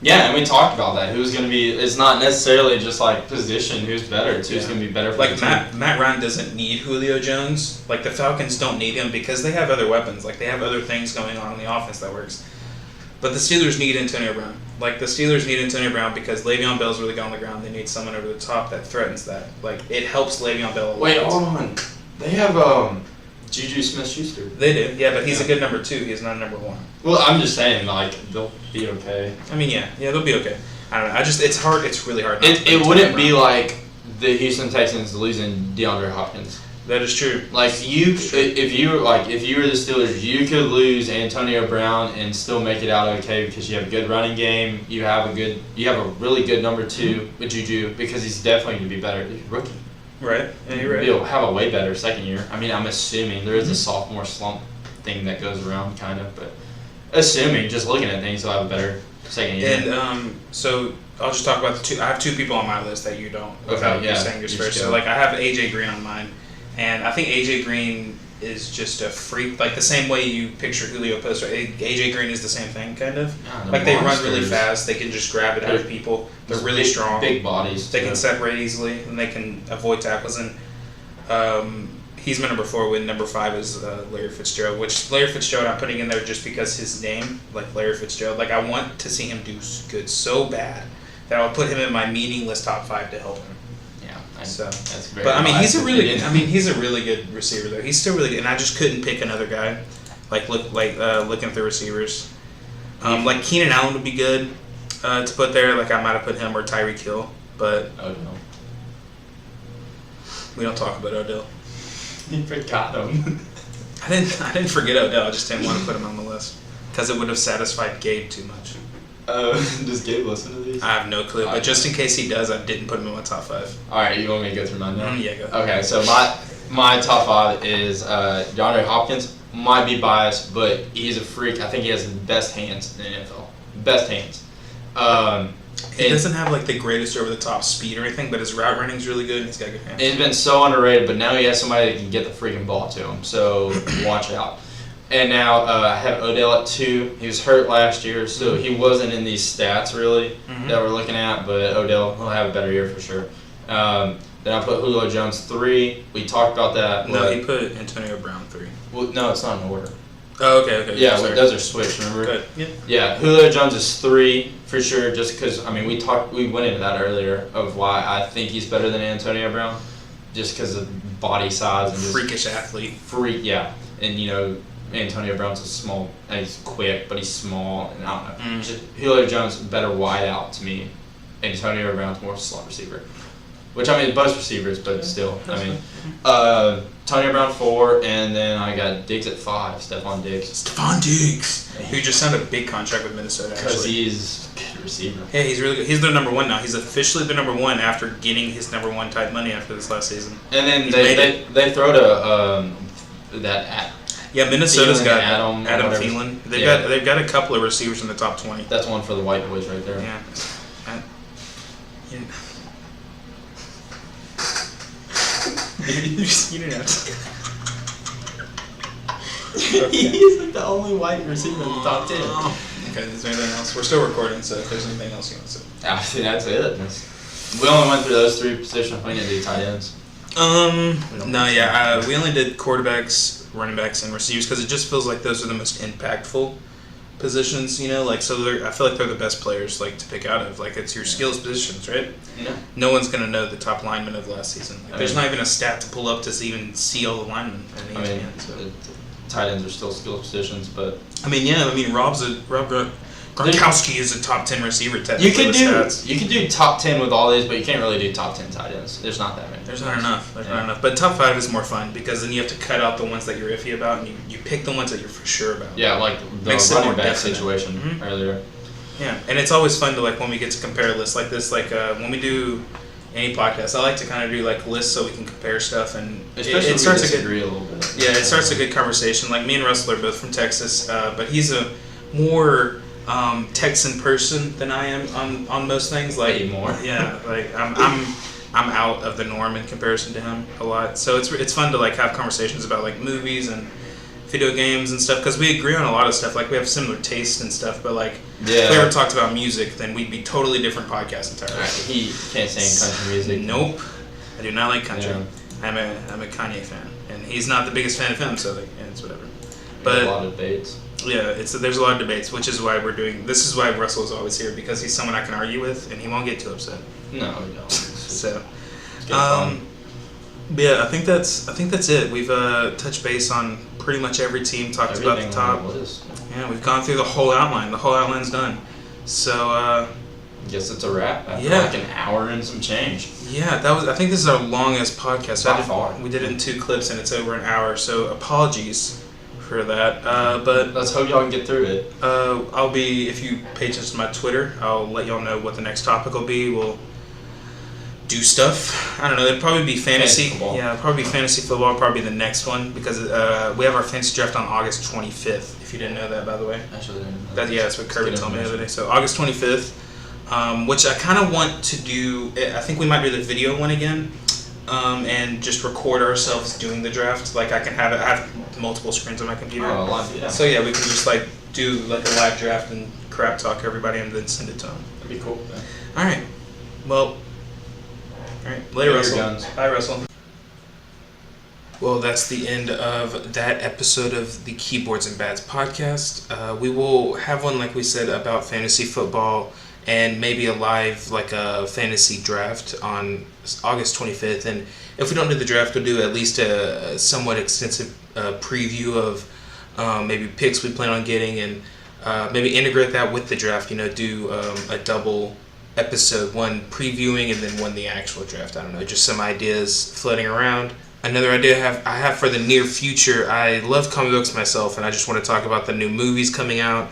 Yeah, and we talked about that. Who's going to be? It's not necessarily just like position. Who's better? It's who's going to be better for the team. Matt Ryan doesn't need Julio Jones. Like the Falcons don't need him because they have other weapons. Like they have other things going on in the offense that works. But the Steelers need Antonio Brown. Like, the Steelers need Antonio Brown because Le'Veon Bell's really good on the ground. They need someone over the top that threatens that. Like, it helps Le'Veon Bell a lot. Wait, hold on. They have Juju Smith-Schuster. They do, yeah, but he's a good number 2. He's not a number 1. Well, I'm just saying, like, they'll be okay. Yeah, they'll be okay. I don't know. It's hard. It's really hard. It wouldn't be like the Houston Texans losing DeAndre Hopkins. That is true. Like if you were the Steelers, you could lose Antonio Brown and still make it out okay because you have a good running game. You have a really good number 2 with Juju because he's definitely going to be better. He's a rookie. Right. Yeah, you're right. He'll have a way better second year. I mean, I'm assuming there is a sophomore slump thing that goes around, kind of, but assuming just looking at things, he'll have a better second year. And so I'll just talk about the two. I have 2 people on my list that you don't. Without you saying yours first. So like I have AJ Green on mine, and I think AJ Green is just a freak. Like the same way you picture Julio Poster, AJ Green is the same thing, kind of. Yeah, like they run really fast. They can just grab it out of people. They're really strong. Big bodies. They can separate easily, and they can avoid tackles. And he's my number 4. When number 5 is Larry Fitzgerald, which Larry Fitzgerald I'm putting in there just because his name, like Larry Fitzgerald. Like I want to see him do good so bad that I'll put him in my meaningless top 5 to help him. That's very. But I mean, he's a really good receiver though. He's still really good, and I just couldn't pick another guy. Looking at the receivers, like Keenan Allen would be good to put there. Like I might have put him or Tyreek Hill, but we don't talk about Odell. You forgot him. I didn't forget Odell. I just didn't want to put him on the list because it would have satisfied Gabe too much. Does Gabe listen to these? I have no clue, but just in case he does, I didn't put him in my top 5. All right, you want me to go through mine now? Yeah, go. Okay, so my top 5 is DeAndre Hopkins. Might be biased, but he's a freak. I think he has the best hands in the NFL. Best hands. He doesn't have like the greatest over the top speed or anything, but his route running's really good and he's got good hands. He's been so underrated, but now he has somebody that can get the freaking ball to him. So watch out. And now I have Odell at 2. He was hurt last year, so he wasn't in these stats really that we're looking at. But Odell will have a better year for sure. Then I put Julio Jones 3. We talked about that. No, he put Antonio Brown 3. Well, no, it's not in order. Oh, okay. Yeah, those are switched. Remember? Good. Yeah. Yeah, Julio Jones is 3 for sure. Just because we went into that earlier of why I think he's better than Antonio Brown, just because of body size and freakish athlete. Yeah, and Antonio Brown's a small, and he's quick, but he's small, and I don't know. Just Julio Jones better wide out to me. Antonio Brown's more slot receiver, which I mean both receivers, but still, I mean, Antonio Brown 4, and then I got Diggs at 5. Stephon Diggs, who just signed a big contract with Minnesota. Because he's a good receiver. Yeah, he's really good. He's their number 1 now. He's officially their number 1 after getting his number 1 type money after this last season. And then they throw to that. Yeah, Minnesota's got Adam Thielen. They've got a couple of receivers in the top 20. That's one for the white boys right there. Yeah. You didn't have to. Okay. He's like the only white receiver in the top 10. Okay, is there anything else? We're still recording, so if there's anything else you want to say. I think that's it. We only went through those 3 positions. We didn't do tight ends. We only did quarterbacks, running backs, and receivers because it just feels like those are the most impactful positions, I feel like they're the best players to pick out of. It's your skills positions, right? Yeah. No one's gonna know the top linemen of last season. There's not even a stat to pull up to even see all the linemen. The tight ends are still skills positions, but Rob Gronkowski is a top 10 receiver. You could do top 10 with all these, but you can't really do top 10 tight ends. There's not that many. There's not enough. Not enough. But top 5 is more fun because then you have to cut out the ones that you're iffy about and you pick the ones that you're for sure about. Yeah, like the running back situation earlier. Yeah, and it's always fun to when we get to compare lists like this. When we do any podcast, I like to kind of do lists so we can compare stuff and especially it starts a little bit. Yeah, it starts a good conversation. Me and Russell are both from Texas, but he's a more Texan person than I am on most things. Way more. Yeah, I'm out of the norm in comparison to him a lot. So it's fun to have conversations about movies and video games and stuff because we agree on a lot of stuff. We have similar tastes and stuff, but if we ever talked about music, then we'd be totally different podcasts entirely. He can't sing country music. Nope, I do not like country. Yeah. I'm a Kanye fan, and he's not the biggest fan of him, so it's whatever. But a lot of debates. Yeah, there's a lot of debates, which is why this is why Russell's always here because he's someone I can argue with, and he won't get too upset. No, he don't. So, yeah, I think that's it. We've touched base on pretty much every team. Talked about the top. Yeah, we've gone through the whole outline. The whole outline's done. So, Guess it's a wrap after Yeah. like an hour and some change. Yeah, I think this is our longest podcast. By far. We did it in 2 clips and it's over an hour, so apologies for that. But Let's hope y'all can get through it. if you pay attention to my Twitter, I'll let y'all know what the next topic will be. We'll do stuff. I don't know. It'd probably be fantasy. Football. Yeah, it'd probably be fantasy football. Probably the next one because we have our fantasy draft on August 25th. If you didn't know that, by the way. Actually, That's what Kirby told me the other day. So August 25th, which I kind of want to do. I think we might do the video one again, and just record ourselves doing the draft. Like I have multiple screens on my computer. Oh, live, yeah. So yeah, we can just like do like a live draft and crap talk everybody and then send it to them. That'd be cool. Yeah. All right. Well. All right. Later, Russell. Guns. Bye, Russell. Well, that's the end of that episode of the Keyboards and Bads podcast. We will have one, like we said, about fantasy football and maybe a live, like a fantasy draft on August 25th. And if we don't do the draft, we'll do at least a somewhat extensive preview of maybe picks we plan on getting and maybe integrate that with the draft, do a double episode, one previewing and then one the actual draft. I don't know, just some ideas floating around. Another idea I have for the near future, I love comic books myself and I just want to talk about the new movies coming out.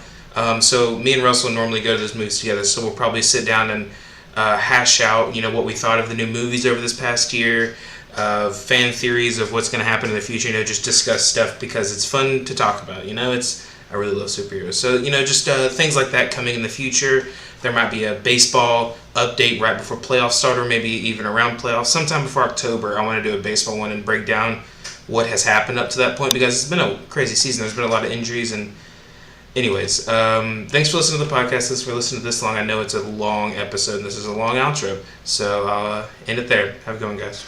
So me and Russell normally go to those movies together, so we'll probably sit down and hash out, what we thought of the new movies over this past year, fan theories of what's going to happen in the future, just discuss stuff because it's fun to talk about, I really love superheroes. So, just things like that coming in the future. There might be a baseball update right before playoffs start or maybe even around playoffs. Sometime before October, I want to do a baseball one and break down what has happened up to that point because it's been a crazy season. There's been a lot of injuries. And anyways, thanks for listening to the podcast. Thanks for listening to this long. I know it's a long episode and this is a long outro. So I'll end it there. Have a good one, guys.